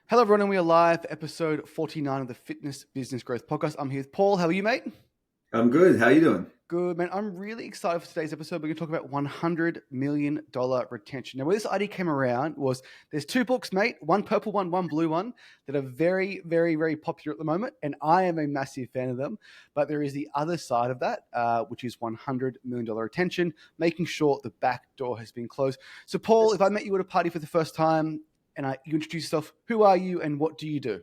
Hello, everyone, and we are live for episode 49 of the Fitness Business Growth Podcast. I'm here with Paul. How are you, mate? I'm good. How are you doing? Good, man. I'm really excited for today's episode. We're going to talk about $100 million retention. Now, where this idea came around was there's two books, mate, one purple one, one blue one, that are very, very, very popular at the moment, and I am a massive fan of them. But there is the other side of that, which is $100 million retention, making sure the back door has been closed. So, Paul, if I met you at a party for the first time and you introduce yourself, who are you and what do you do?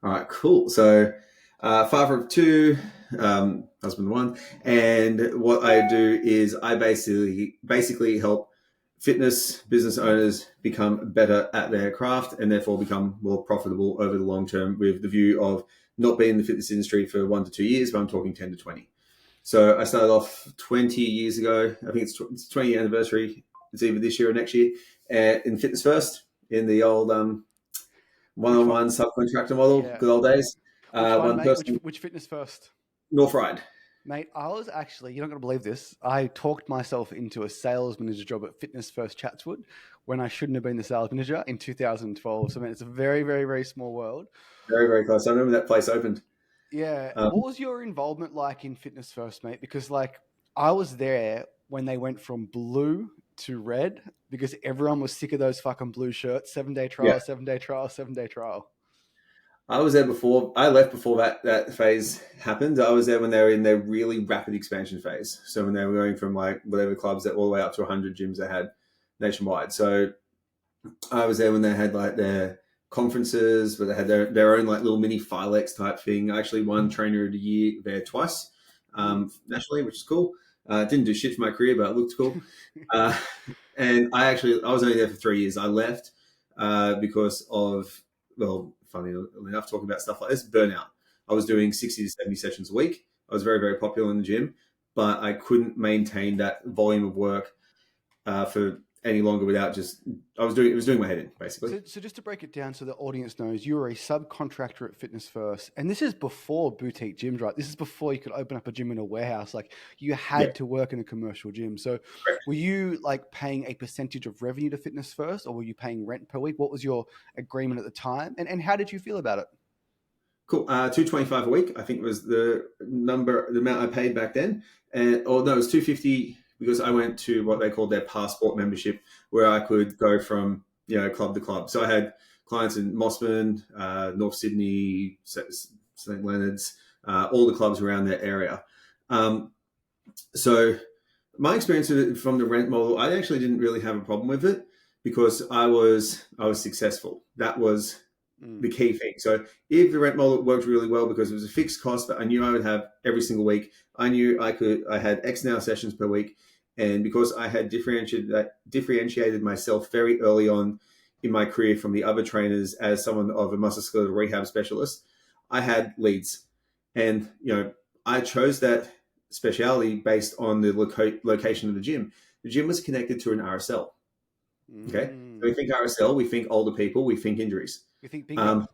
All right, cool. So, father of two, husband of one, and what I do is I basically help fitness business owners become better at their craft and therefore become more profitable over the long term, with the view of not being in the fitness industry for 1 to 2 years, but I'm talking 10 to 20. So I started off 20 years ago. I think it's 20th anniversary. It's either this year or next year, in Fitness First, in the old one-on-one subcontractor model, Yeah. good old days. Which one, One mate? person, Which Fitness First? North Ride. Mate, I was actually, you're not going to believe this. I talked myself into a sales manager job at Fitness First Chatswood when I shouldn't have been the sales manager in 2012. So, man, it's a very, very, very small world. Very, very close. I remember that place opened. Yeah. Um, What was your involvement like in Fitness First, mate? Because, like, I was there when they went from blue to red because everyone was sick of those fucking blue shirts. 7-day yeah, trial, 7-day trial, 7-day trial. I was there before. I left before that phase happened. I was there when they were in their really rapid expansion phase. So when they were going from like whatever clubs that all the way up to 100 gyms they had nationwide. So I was there when they had like their conferences, where they had their own like little mini Filex type thing. I actually won Trainer of the Year there twice, nationally, which is cool. Didn't do shit for my career, but it looked cool. Uh, and I was only there for 3 years. I left because of, well, funny enough, talking about stuff like this, burnout. I was doing 60 to 70 sessions a week. I was very, very popular in the gym, but I couldn't maintain that volume of work for any longer without it was doing my head in, basically. So just to break it down so the audience knows, you were a subcontractor at Fitness First. And this is before boutique gyms, right? This is before you could open up a gym in a warehouse. Like you had to work in a commercial gym. So were you like paying a percentage of revenue to Fitness First or were you paying rent per week? What was your agreement at the time? And how did you feel about it? Cool. 225 a week, I think was the amount I paid back then. It was 250 because I went to what they called their passport membership, where I could go from club to club. So I had clients in Mossman, North Sydney, St Leonard's, all the clubs around that area. So my experience with it from the rent model, I actually didn't really have a problem with it because I was successful. That was the key thing. So if the rent model worked really well because it was a fixed cost that I knew I would have every single week, I knew I had X now sessions per week. And because I had differentiated myself very early on in my career from the other trainers as someone of a musculoskeletal rehab specialist, I had leads. And, I chose that speciality based on the location of the gym. The gym was connected to an RSL. Okay. So we think RSL, we think older people, we think injuries. We think bingo.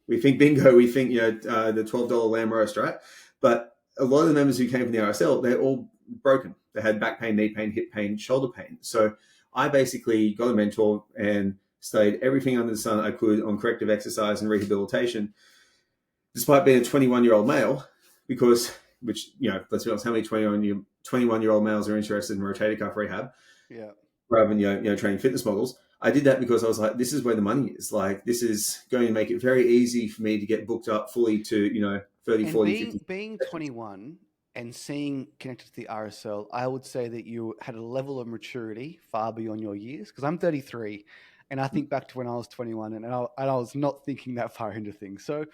We think bingo, we think, the $12 lamb roast, right? But a lot of the members who came from the RSL, they're all broken. They had back pain, knee pain, hip pain, shoulder pain. So I basically got a mentor and studied everything under the sun I could on corrective exercise and rehabilitation, despite being a 21-year-old male, let's be honest, how many 21-year-old males are interested in rotator cuff rehab? Yeah. Rather than training fitness models. I did that because I was like, this is where the money is. Like, this is going to make it very easy for me to get booked up fully to 30, And 40, 50. being 21 and seeing connected to the RSL, I would say that you had a level of maturity far beyond your years. Because I'm 33, and I think back to when I was 21, and I was not thinking that far into things. So,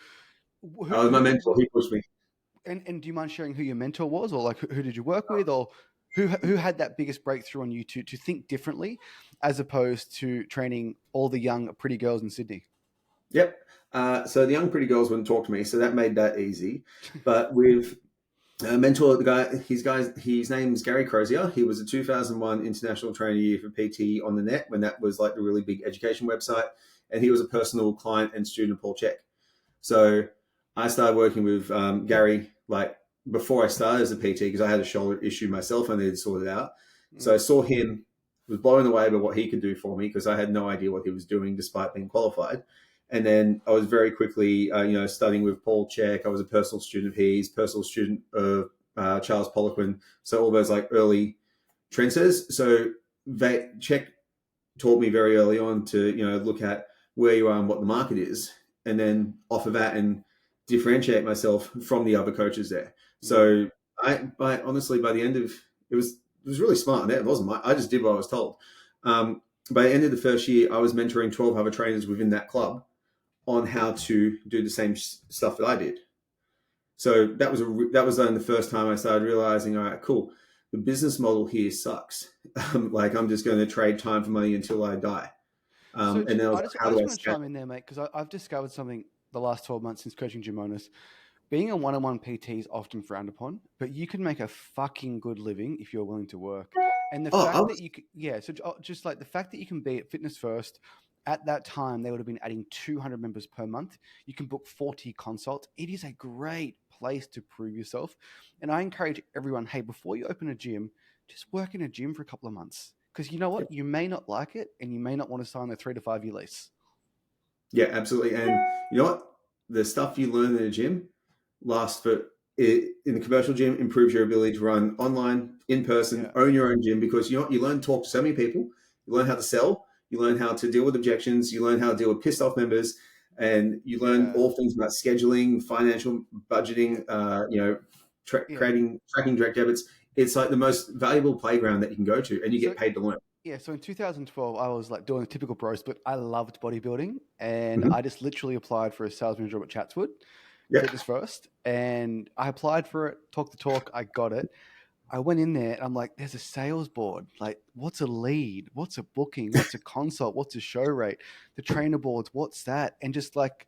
I was my mentor. He pushed me. And do you mind sharing who your mentor was, or like who did you work with, or who had that biggest breakthrough on you to think differently, as opposed to training all the young pretty girls in Sydney? Yep. So the young pretty girls wouldn't talk to me, so that made that easy. But with a mentor, his name's Gary Crozier. He was a 2001 International Trainer of the Year for PT on the net when that was like the really big education website. And he was a personal client and student of Paul Check. So I started working with Gary like before I started as a PT because I had a shoulder issue myself. I needed to sort it out. So I saw him, was blown away by what he could do for me because I had no idea what he was doing despite being qualified. And then I was very quickly, studying with Paul Check. I was a personal student of his, personal student of Charles Poliquin. So all those like early trendsetters. So Check taught me very early on to look at where you are and what the market is, and then off of that and differentiate myself from the other coaches there. So honestly, by the end of it was really smart. And it wasn't I just did what I was told. By the end of the first year, I was mentoring 12 other trainers within that club on how to do the same stuff that I did. So that was then the first time I started realizing, all right, cool. The business model here sucks. Like I'm just going to trade time for money until I die. So And then I was like, I how just do I want to scale? chime in there, mate, because I've discovered something the last 12 months since coaching gym owners. Being a one-on-one PT is often frowned upon, but you can make a fucking good living if you're willing to work. And the Oh, I fact that was, you, so just like the fact that you can be at Fitness First, at that time they would have been adding 200 members per month. You can book 40 consults. It is a great place to prove yourself. And I encourage everyone, hey, before you open a gym, just work in a gym for a couple of months. Because you know what? You may not like it and you may not want to sign a 3 to 5 year lease. yeah, absolutely. And you know what? The stuff you learn in a gym lasts for in the commercial gym improves your ability to run online, in person, Yeah. own your own gym because you learn to talk to so many people, you learn how to sell, you learn how to deal with objections, you learn how to deal with pissed off members, and you learn Yeah. all things about scheduling, financial budgeting, Yeah. tracking direct debits. It's like the most valuable playground that you can go to, and you So get paid to learn. yeah, so in 2012, I was like doing a typical bro split. I loved bodybuilding, and Mhm. I just literally applied for a sales manager job at Chatswood, Yeah, Fitness First, and I applied for it, talked the talk, I got it. I went in there and I'm like, there's a sales board. Like, what's a lead? What's a booking? What's a consult? What's a show rate? The trainer boards, what's that? And just like,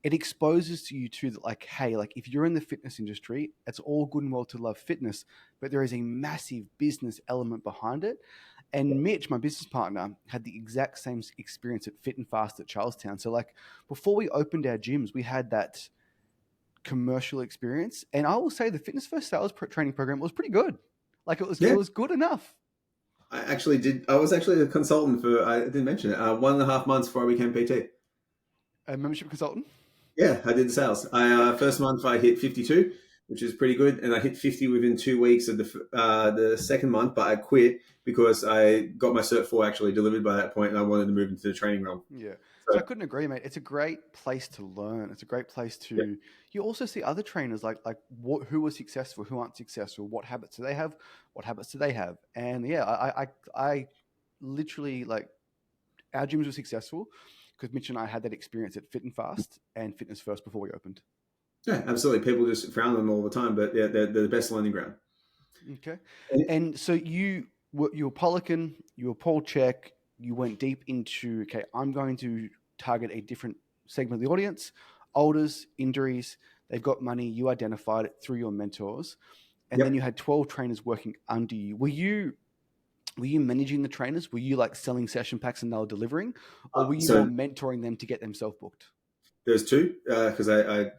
it exposes to you too that like, hey, like if you're in the fitness industry, it's all good and well to love fitness, but there is a massive business element behind it. And Mitch, my business partner, had the exact same experience at Fit and Fast at Charlestown. So like before we opened our gyms, we had that commercial experience. And I will say the Fitness First Sales training program was pretty good. Like it yeah. was good enough. I actually did. I was actually a consultant for. I didn't mention it. 1.5 months before I became PT. A membership consultant. Yeah, I did the sales. I first month I hit 52, which is pretty good, and I hit 50 within 2 weeks of the second month. But I quit because I got my Cert 4 actually delivered by that point, and I wanted to move into the training realm. Yeah. So So I couldn't agree, mate. It's a great place to learn. It's a great place yeah, to. You also see other trainers like who are successful, who aren't successful, what habits do they have, what habits do they have, and yeah, I literally like our gyms were successful because Mitch and I had that experience at Fit and Fast and Fitness First before we opened. yeah, absolutely. People just frown on them all the time, but yeah, they're the best learning ground. Okay, And and so you were Polican, you were Paul Check, you went deep into okay, I'm going to target a different segment of the audience, olders, injuries, they've got money. You identified it through your mentors, and then yep. you had 12 trainers working under you. Were you managing the trainers? Were you like selling session packs and they were delivering, or were you more So mentoring them to get them self booked? there's two because I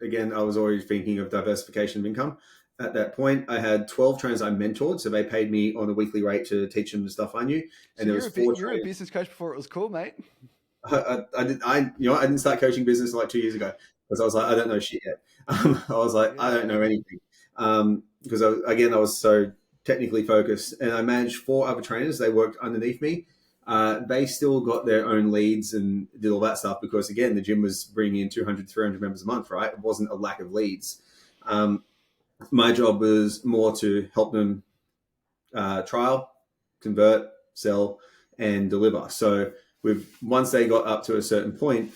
was already thinking of diversification of income. At that point, I had 12 trainers I mentored, so they paid me on a weekly rate to teach them the stuff I knew, So and there was four you're a trainers. business coach before it was cool, mate. I didn't start coaching business like 2 years ago because I was like, I don't know shit yet. I was like, I don't Yeah, know anything because I was so technically focused, and I managed four other trainers. They worked underneath me. They still got their own leads and did all that stuff because again, the gym was bringing in 200, 300 members a month, right? It wasn't a lack of leads. Um, my job was more to help them trial, convert, sell, and deliver. So with once they got up to a certain point,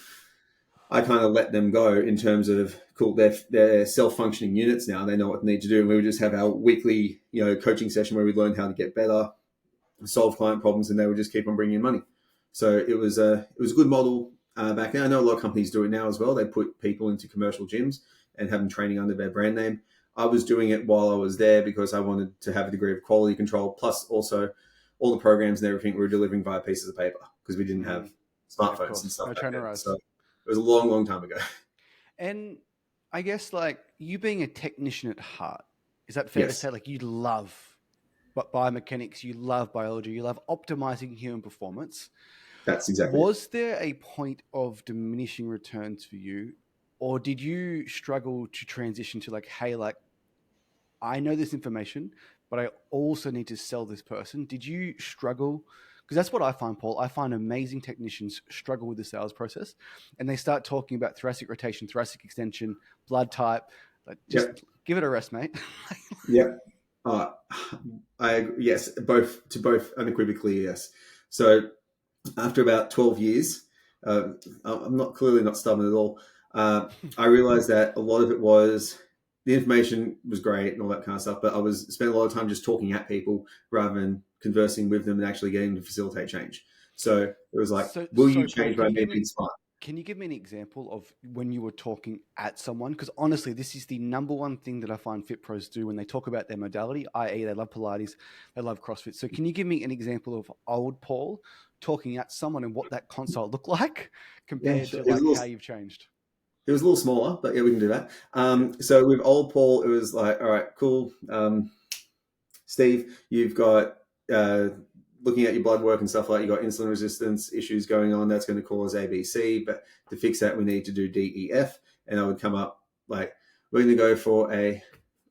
I kind of let them go in terms of cool. They're self-functioning units now. They know what they need to do, and we would just have our weekly coaching session where we learn how to get better, solve client problems, and they would just keep on bringing in money. So it was a good model back then. I know a lot of companies do it now as well. They put people into commercial gyms and have them training under their brand name. I was doing it while I was there because I wanted to have a degree of quality control, plus also all the programs and everything we were delivering via pieces of paper because we didn't have yeah, of smartphones and course, stuff no back then. trainer So eyes. it was a long, long time ago. And I guess like you being a technician at heart, is that fair to Yes. say? Like you love biomechanics, you love biology, you love optimizing human performance. That's exactly it. Was there a point of diminishing returns for you, or did you struggle to transition to like, hey, like I know this information, but I also need to sell this person? Did you struggle? Because that's what I find, Paul. I find amazing technicians struggle with the sales process, and they start talking about thoracic rotation, thoracic extension, blood type. Like, Yep. just give it a rest, mate. Yep. Uh, yes, both unequivocally yes. So after about 12 years, I'm not clearly not stubborn at all. I realized that a lot of it was the information was great and all that kind of stuff, but I was spending a lot of time just talking at people rather than conversing with them and actually getting to facilitate change. So it was like, will you So Paul, change by me being smart? can you give me an example of when you were talking at someone? Because honestly, this is the number one thing that I find fit pros do when they talk about their modality, i.e., they love Pilates, they love CrossFit. So, can you give me an example of old Paul talking at someone and what that consult looked like Yeah, compared sure. to like how you've changed? It was a little smaller, but yeah, we can do that. So with old Paul, it was like, all right, cool. Steve, you've got uh, looking at your blood work and stuff like, you've got insulin resistance issues going on. That's going to cause ABC, but to fix that, we need to do DEF. And I would come up like, we're going to go for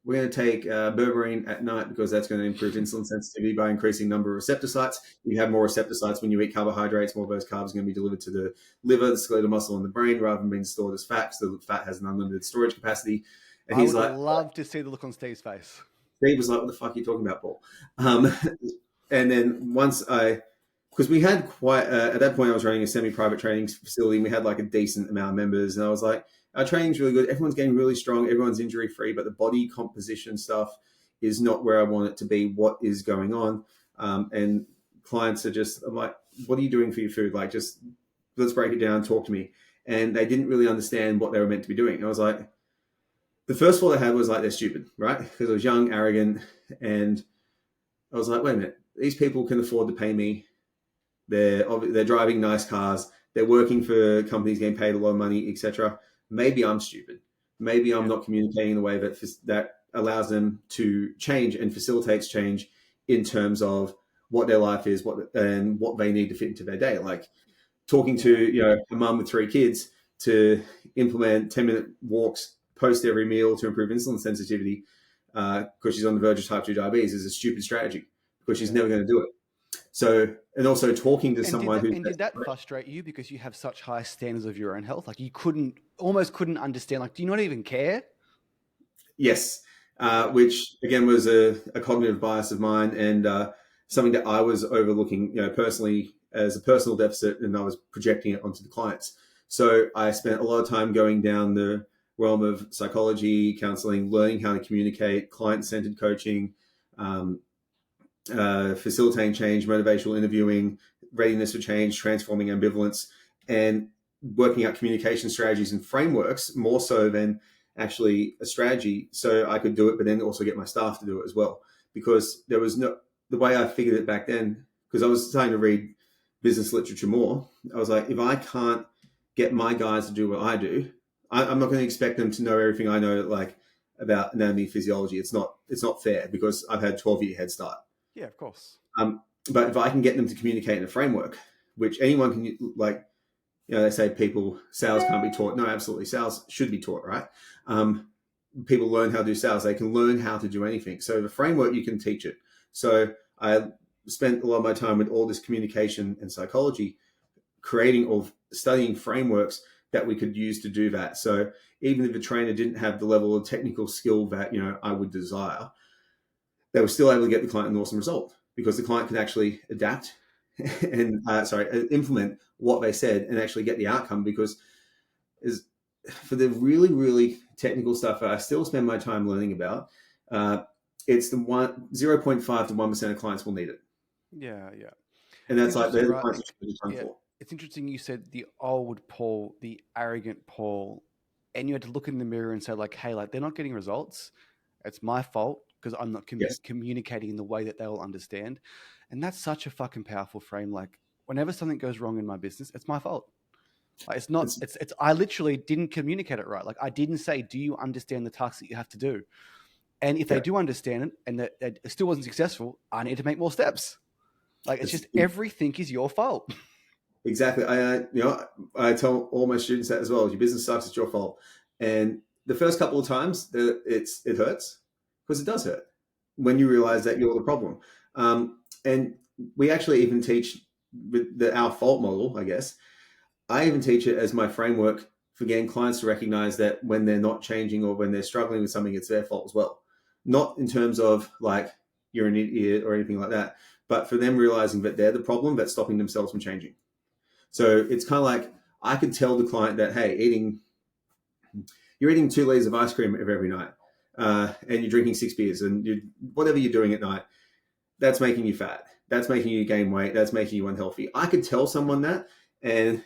we're going to take berberine at night because that's going to improve insulin sensitivity by increasing number of receptor sites. You have more receptor sites when you eat carbohydrates. More of those carbs are going to be delivered to the liver, the skeletal muscle, and the brain rather than being stored as fat. So the fat has an unlimited storage capacity. And I he's would like, love to see the look on Steve's face. Steve was like, what the fuck are you talking about, Paul? And then because we had quite, at that point I was running a semi-private training facility and we had like a decent amount of members. And I was like, our training's really good. Everyone's getting really strong. Everyone's injury free, but the body composition stuff is not where I want it to be. What is going on? And clients are just, I'm like, what are you doing for your food? Like, just let's break it down. Talk to me. And they didn't really understand what they were meant to be doing. And I was like, the first thought I had was like, they're stupid, right? Because I was young, arrogant, and I was like, wait a minute, these people can afford to pay me. They're driving nice cars. They're working for companies getting paid a lot of money, etc. Maybe I'm stupid. Maybe I'm not communicating in a way that allows them to change and facilitates change in terms of what their life is, and what they need to fit into their day. Like talking to a mum with 3 kids to implement 10-minute walks post every meal to improve insulin sensitivity because she's on the verge of type 2 diabetes is a stupid strategy because she's never going to do it. So, and also talking to someone Did that frustrate you because you have such high standards of your own health? Like you almost couldn't understand. Like, do you not even care? Yes, which again was a cognitive bias of mine and something that I was overlooking, personally as a personal deficit, and I was projecting it onto the clients. So I spent a lot of time going down the realm of psychology, counseling, learning how to communicate, client-centered coaching, facilitating change, motivational interviewing, readiness for change, transforming ambivalence, and working out communication strategies and frameworks more so than actually a strategy. So I could do it, but then also get my staff to do it as well. Because there was the way I figured it back then, because I was starting to read business literature more, I was like, if I can't get my guys to do what I do, I'm not going to expect them to know everything I know, like about anatomy, physiology. It's not fair because I've had 12-year head start. Yeah, of course. But if I can get them to communicate in a framework, which anyone can, like, they say sales can't be taught. No, absolutely. Sales should be taught, right? People learn how to do sales. They can learn how to do anything. So the framework, you can teach it. So I spent a lot of my time with all this communication and psychology, creating or studying frameworks that we could use to do that. So even if the trainer didn't have the level of technical skill that, I would desire, they were still able to get the client an awesome result because the client could actually adapt and implement what they said and actually get the outcome. Because for the really, really technical stuff that I still spend my time learning about, it's the 0.5 to 1% of clients will need it. Yeah. And that's like they're the clients you should be for. It's interesting you said the old Paul, the arrogant Paul, and you had to look in the mirror and say like, hey, like they're not getting results. It's my fault because I'm not communicating in the way that they'll understand. And that's such a fucking powerful frame. Like whenever something goes wrong in my business, it's my fault. Like, it's not, it's, I literally didn't communicate it right. Like I didn't say, do you understand the tasks that you have to do? And if they do understand it and that it still wasn't successful, I need to make more steps. Like it's just everything is your fault. Exactly. I tell all my students that as well. Your business sucks. It's your fault. And the first couple of times, it hurts because it does hurt when you realize that you're the problem. And we actually even teach with our fault model, I guess. I even teach it as my framework for getting clients to recognize that when they're not changing or when they're struggling with something, it's their fault as well. Not in terms of like you're an idiot or anything like that, but for them realizing that they're the problem that's stopping themselves from changing. So it's kind of like I could tell the client that, hey, you're eating 2 liters of ice cream every night, and you're drinking 6 beers, and whatever you're doing at night, that's making you fat. That's making you gain weight. That's making you unhealthy. I could tell someone that, and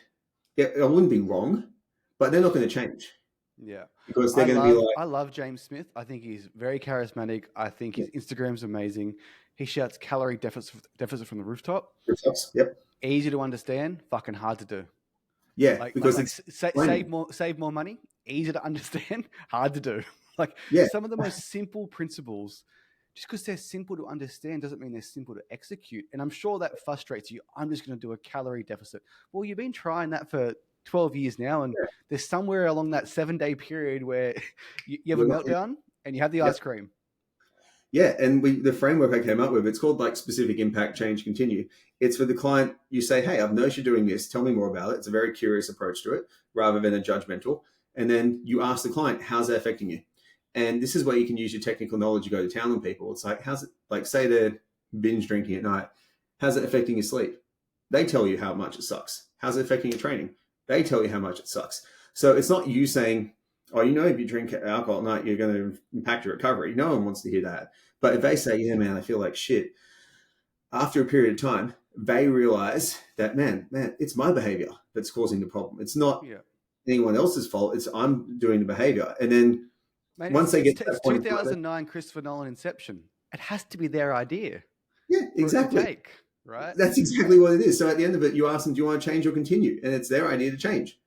I wouldn't be wrong, but they're not going to change Yeah. because they're going to be like, I love James Smith. I think he's very charismatic. I think his Instagram's amazing. He shouts calorie deficit from the rooftop. yep, Easy to understand, fucking hard to do. yeah, Like because like it's save more money, easy to understand, hard to do. Like yeah, some of the most simple principles, just because they're simple to understand doesn't mean they're simple to execute. And I'm sure that frustrates you. I'm just going to do a calorie deficit. Well, you've been trying that for 12 years now, and there's somewhere along that 7-day period where you have a meltdown and you have the ice cream. Yeah, and the framework I came up with, it's called like specific impact, change, continue. It's for the client. You say, hey, I've noticed you're doing this. Tell me more about it. It's a very curious approach to it rather than a judgmental. And then you ask the client, how's that affecting you? And this is where you can use your technical knowledge to go to town on people. It's like, how's it, like, say they're binge drinking at night. How's it affecting your sleep? They tell you how much it sucks. How's it affecting your training? They tell you how much it sucks. So it's not you saying, oh, if you drink alcohol at night, you're going to impact your recovery. No one wants to hear that. But if they say, yeah, man, I feel like shit, after a period of time, they realize that, man, it's my behavior that's causing the problem. It's not anyone else's fault. It's I'm doing the behavior. And then once they get to that point, 2009 Christopher Nolan Inception. It has to be their idea. Yeah, exactly. Take, right? That's exactly what it is. So at the end of it, you ask them, do you want to change or continue? And it's their idea to change.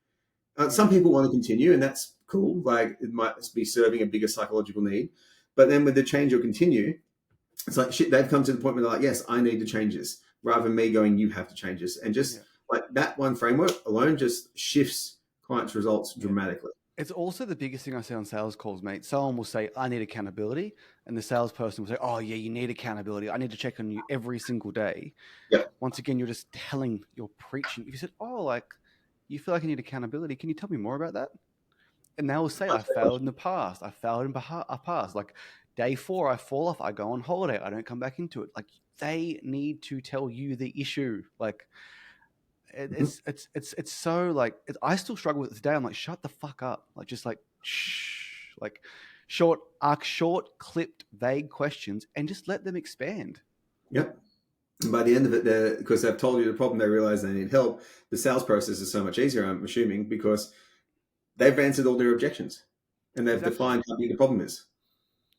Some people want to continue, and that's cool. Like it might be serving a bigger psychological need. But then with the change or continue, it's like, shit, they've come to the point where they're like, yes, I need to change this, rather than me going, you have to change this. And just like that one framework alone just shifts clients' results dramatically. It's also the biggest thing I see on sales calls, mate. Someone will say, I need accountability. And the salesperson will say, oh, yeah, you need accountability. I need to check on you every single day. Yep. Once again, you're just you're preaching. If you said, oh, like, you feel like I need accountability, can you tell me more about that? And they will say, I failed in the past. I failed in the past. Like, day 4, I fall off. I go on holiday. I don't come back into it. Like, they need to tell you the issue. Like, it's so like I still struggle with it today. I'm like, shut the fuck up. Like, just like, shh. Like, short, clipped, vague questions, and just let them expand. Yep. And by the end of it, because they've told you the problem, they realize they need help. The sales process is so much easier, I'm assuming, because they've answered all their objections and they've defined how big the problem is.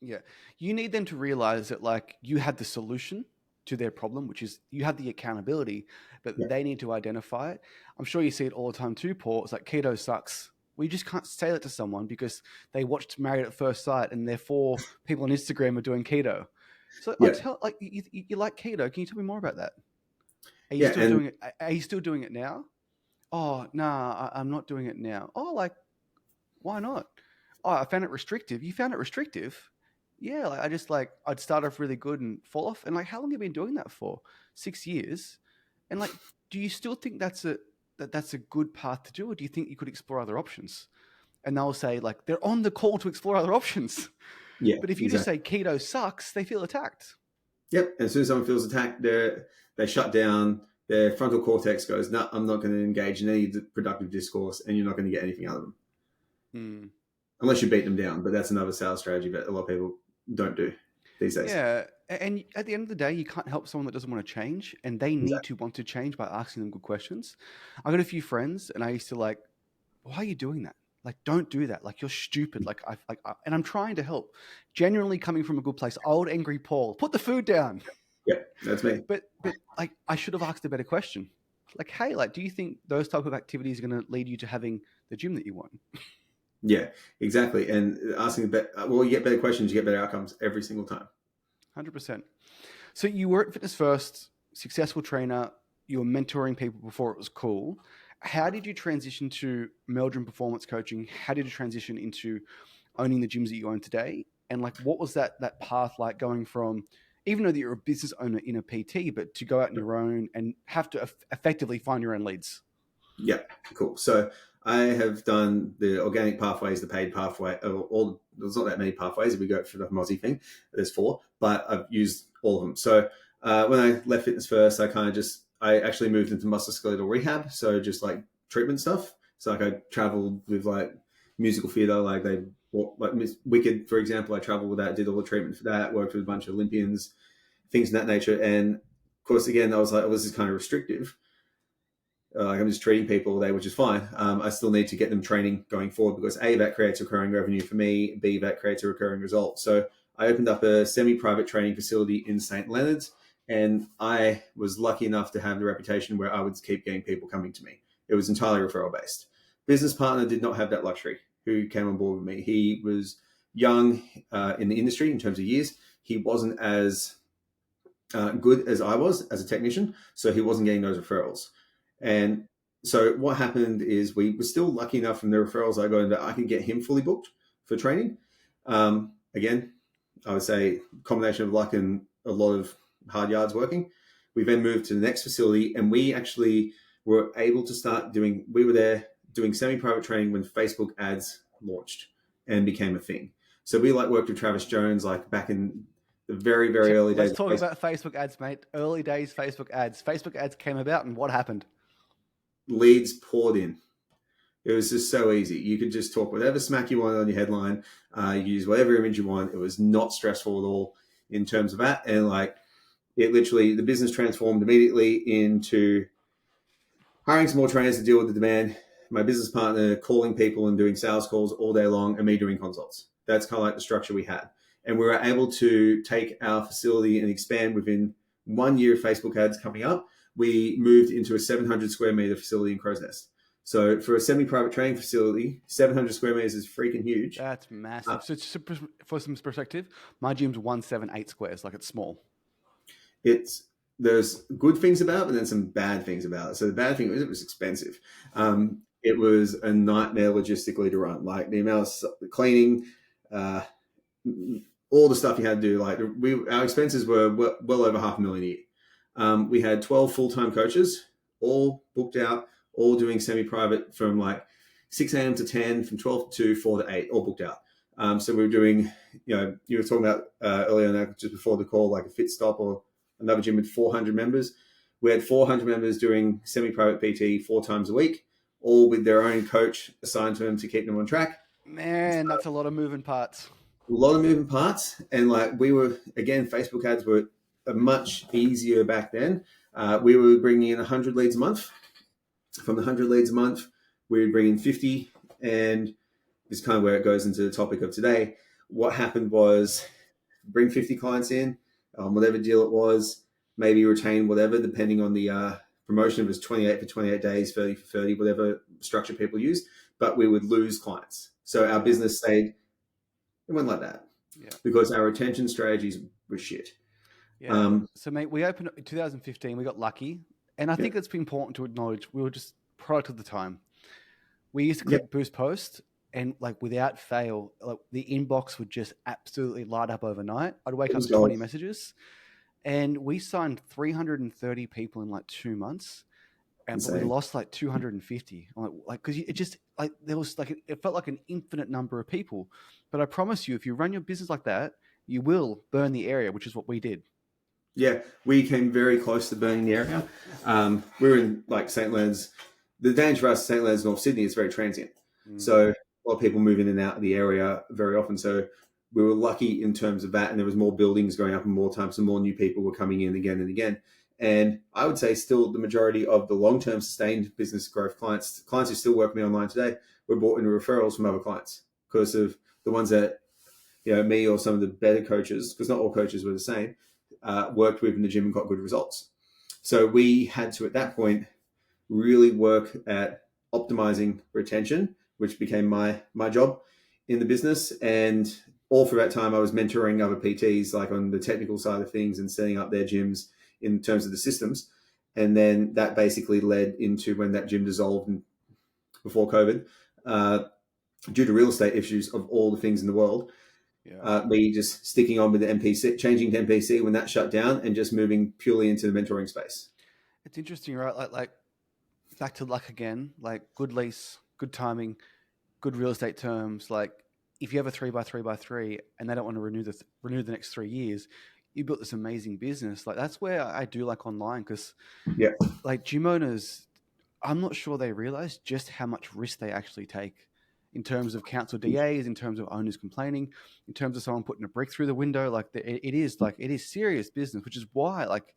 Yeah. You need them to realize that, like, you had the solution to their problem, which is you have the accountability, but they need to identify it. I'm sure you see it all the time too, Paul. It's like, keto sucks. Well, you just can't say that to someone because they watched Married at First Sight and their 4 people on Instagram are doing keto. So I tell, like, you like keto. Can you tell me more about that? Are you still doing it? Are you still doing it now? Oh, nah, I'm not doing it now. Oh, like, why not? Oh, I found it restrictive. You found it restrictive? Yeah, like, I'd start off really good and fall off. And like, how long have you been doing that for? 6 years. And like, do you still think that's a good path to do, or do you think you could explore other options? And they'll say, like, they're on the call to explore other options. Yeah. But if you just say keto sucks, they feel attacked. Yep. As soon as someone feels attacked, they shut down. Their frontal cortex goes, no, I'm not going to engage in any productive discourse, and you're not going to get anything out of them. Unless you beat them down. But that's another sales strategy that a lot of people don't do these days. Yeah. And at the end of the day, you can't help someone that doesn't want to change, and they need to want to change by asking them good questions. I got a few friends, and I used to like, why are you doing that? Like, don't do that. Like, you're stupid. Like, and I'm trying to help. Genuinely coming from a good place. Old angry Paul, put the food down. Yeah, that's me. But like, I should have asked a better question. Like, hey, like, do you think those type of activities are going to lead you to having the gym that you want? Yeah, exactly. And asking, you get better questions, you get better outcomes every single time. 100%. So you were at Fitness First, successful trainer. you were mentoring people before it was cool. How did you transition to Meldrum Performance Coaching? How did you transition into owning the gyms that you own today? And like, what was that path like, going from, even though that you're a business owner in a PT, but to go out on your own and have to effectively find your own leads? Yeah, cool. So I have done the organic pathways, the paid pathway, all. There's not that many pathways if we go for the Mozzie thing. There's 4, but I've used all of them. So when I left fitness first, I actually moved into musculoskeletal rehab. So just like treatment stuff. So like I traveled with like musical theater, like Miss Wicked, for example. I traveled with that, did all the treatment for that, worked with a bunch of Olympians, things of that nature. And of course, again, I was like, oh, this is kind of restrictive. I'm just treating people all day, which is fine. I still need to get them training going forward because A, that creates recurring revenue for me. B, that creates a recurring result. So I opened up a semi-private training facility in St. Leonard's, and I was lucky enough to have the reputation where I would keep getting people coming to me. It was entirely referral based. Business partner did not have that luxury, who came on board with me. He was young in the industry in terms of years. He wasn't as good as I was as a technician, so he wasn't getting those referrals. And so what happened is we were still lucky enough from the referrals I got that I could get him fully booked for training. Again, I would say combination of luck and a lot of hard yards working. We then moved to the next facility, and we actually were able to we were there doing semi-private training when Facebook ads launched and became a thing. So we worked with Travis Jones back in the very, very early days. Let's talk about Facebook ads, mate. Early days Facebook ads. Facebook ads came about, and what happened? Leads poured in. It was just so easy. You could just talk whatever smack you wanted on your headline. Use whatever image you want. It was not stressful at all in terms of that. And it literally, the business transformed immediately into hiring some more trainers to deal with the demand, my business partner calling people and doing sales calls all day long, and me doing consults. That's kind of like the structure we had. And we were able to take our facility and expand within 1 year of Facebook ads coming up. We moved into a 700 square meter facility in Crow's Nest. So for a semi-private training facility, 700 square meters is freaking huge. That's massive. So for some perspective, my gym's 178 squares. It's small. There's good things about it, and then some bad things about it. So the bad thing was it was expensive. It was a nightmare logistically to run. The amount of cleaning, all the stuff you had to do. Our expenses were well over $500,000 a year. We had 12 full-time coaches, all booked out, all doing semi-private from 6 a.m. to 10, from 12 to 2, 4 to 8, all booked out. So we were doing, you were talking about earlier, just before the call, a Fit Stop or another gym with 400 members. We had 400 members doing semi-private PT 4 times a week, all with their own coach assigned to them to keep them on track. Man, that's a lot of moving parts. A lot of moving parts. And we were, again, Facebook ads were much easier back then. We were bringing in 100 leads a month. From the 100 leads a month, we would bring in 50, and this is kind of where it goes into the topic of today. What happened was bring 50 clients in, whatever deal it was, maybe retain whatever, depending on the promotion. It was 28 for 28 days, 30 for 30, whatever structure people use, but we would lose clients. So our business stayed, it went like that. Yeah. Because our retention strategies were shit. Yeah. So, mate, we opened in 2015. We got lucky, and I think it's important to acknowledge we were just product of the time. We used to click boost post, and without fail, the inbox would just absolutely light up overnight. I'd wake up to 20 messages, and we signed 330 people in 2 months, and but we lost 250. Because it just there was it felt like an infinite number of people. But I promise you, if you run your business like that, you will burn the area, which is what we did. Yeah, we came very close to burning the area. We were in St. Leonard's. The danger for us, St. Leonard's, North Sydney, is very transient. So a lot of people move in and out of the area very often. So we were lucky in terms of that. And there was more buildings going up and more times, so more new people were coming in again and again. And I would say still the majority of the long-term sustained business growth clients who still work with me online today, were brought in referrals from other clients because of the ones that, me or some of the better coaches, because not all coaches were the same, worked with in the gym and got good results. So we had to, at that point, really work at optimizing retention, which became my job in the business. And all through that time, I was mentoring other PTs, on the technical side of things and setting up their gyms in terms of the systems. And then that basically led into when that gym dissolved before COVID, due to real estate issues of all the things in the world. Yeah. Me just sticking on with the MPC, changing to MPC when that shut down, and just moving purely into the mentoring space. It's interesting, right? Like back to luck again, like good lease, good timing, good real estate terms. Like if you have a 3x3x3 and they don't want to renew the next 3 years, you built this amazing business. Like that's where I do like online, because Yeah, like gym owners, I'm not sure they realize just how much risk they actually take in terms of council DAs, in terms of owners complaining, in terms of someone putting a brick through the window. It is serious business, which is why like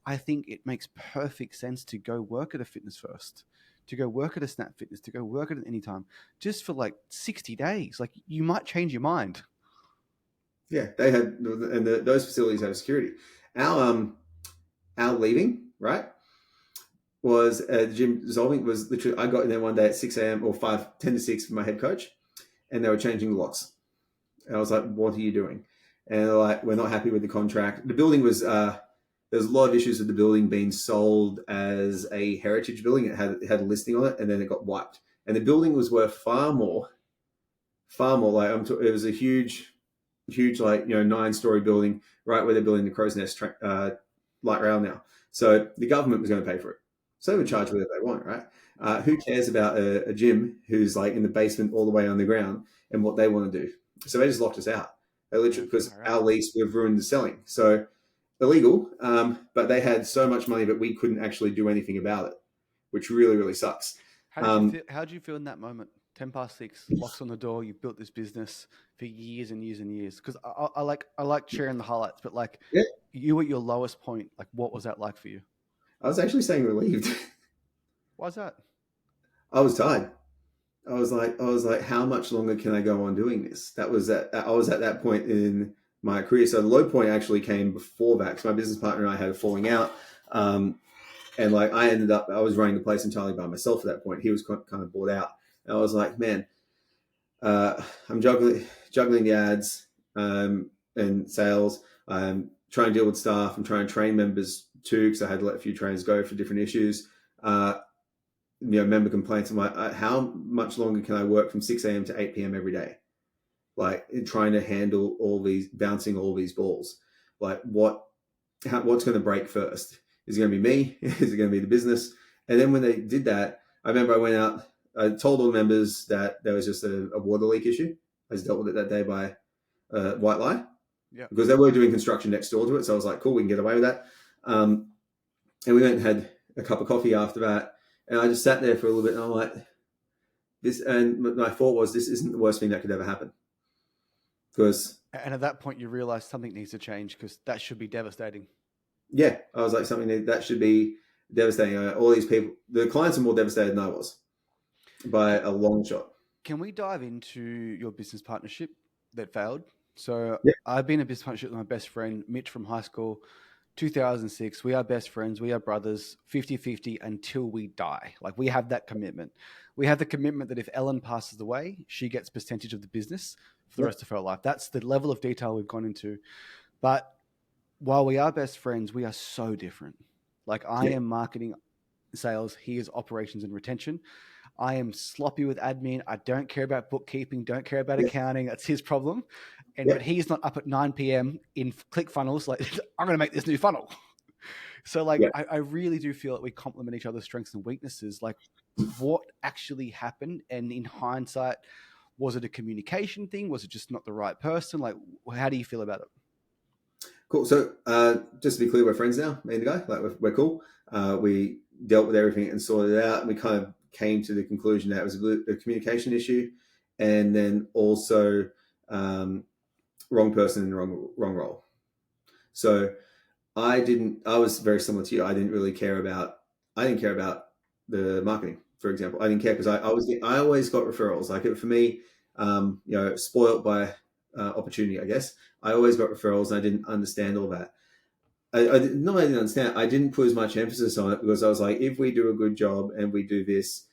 I think it makes perfect sense to go work at a fitness first, to go work at a Snap Fitness, to go work at an Anytime, just for like 60 days. Like you might change your mind. yeah, they had, and those facilities have security. Our leaving, right, was the gym dissolving. Was literally, I got in there one day at 6 a.m. or 10 to 6 for my head coach, and they were changing the locks. And I was like, "What are you doing?" And they're like, "We're not happy with the contract." The building was there's a lot of issues with the building being sold as a heritage building. It had a listing on it, and then it got wiped. And the building was worth far more. Like it was a huge, like 9-story building right where they're building the Crow's Nest light rail now. So the government was going to pay for it. So they would charge whatever they want, right? Who cares about a gym who's like in the basement all the way underground and what they want to do? So they just locked us out. They literally, because our lease would have ruined the selling. So illegal, but they had so much money that we couldn't actually do anything about it, which really, really sucks. How did you feel in that moment? 10 past 6, locks on the door. You've built this business for years and years and years. Because I like sharing the highlights, but like Yeah, you at your lowest point, like what was that like for you? I was actually saying relieved. Why is that? I was tired. I was like, how much longer can I go on doing this? I was at that point in my career. So the low point actually came before that, because my business partner and I had a falling out. And like I was running the place entirely by myself at that point. He was kind of bought out. And I was like, man, I'm juggling the ads and sales. I'm trying to deal with staff. I'm trying to train members too, because I had to let a few trainers go for different issues. Member complaints. I'm like, how much longer can I work from 6 a.m. to 8 p.m. every day? Like trying to handle bouncing all these balls. Like what's going to break first? Is it going to be me? Is it going to be the business? And then when they did that, I remember I went out, I told all the members that there was just a water leak issue. I just dealt with it that day by white lie. Yeah. Because they were doing construction next door to it. So I was like, cool, we can get away with that. And we went and had a cup of coffee after that. And I just sat there for a little bit, and I'm like, this. And my thought was, this isn't the worst thing that could ever happen. And at that point, you realize something needs to change, because that should be devastating. Yeah, I was like, something that should be devastating. All these people, the clients are more devastated than I was by a long shot. Can we dive into your business partnership that failed? So Yeah. I've been in a business partnership with my best friend, Mitch from high school, 2006. We are best friends. We are brothers, 50-50 until we die. Like we have that commitment. We have the commitment that if Ellen passes away, she gets percentage of the business for the rest of her life. That's the level of detail we've gone into. But while we are best friends, we are so different. Like I am marketing, sales, he is operations and retention. I am sloppy with admin. I don't care about bookkeeping, don't care about accounting. That's his problem. But he's not up at 9 p.m. in ClickFunnels. Like, I'm going to make this new funnel. So like, I really do feel that we complement each other's strengths and weaknesses. Like what actually happened? And in hindsight, was it a communication thing? Was it just not the right person? Like, how do you feel about it? Cool. So just to be clear, we're friends now, me and the guy. Like we're cool. We dealt with everything and sorted it out. And we kind of came to the conclusion that it was a communication issue, and then also wrong person in the wrong role. So I was very similar to you. I didn't care about the marketing, for example. I didn't care because I always got referrals. Like for me, spoiled by opportunity, I guess. I always got referrals, and I didn't understand all that. I didn't understand. I didn't put as much emphasis on it, because I was like, if we do a good job and we do this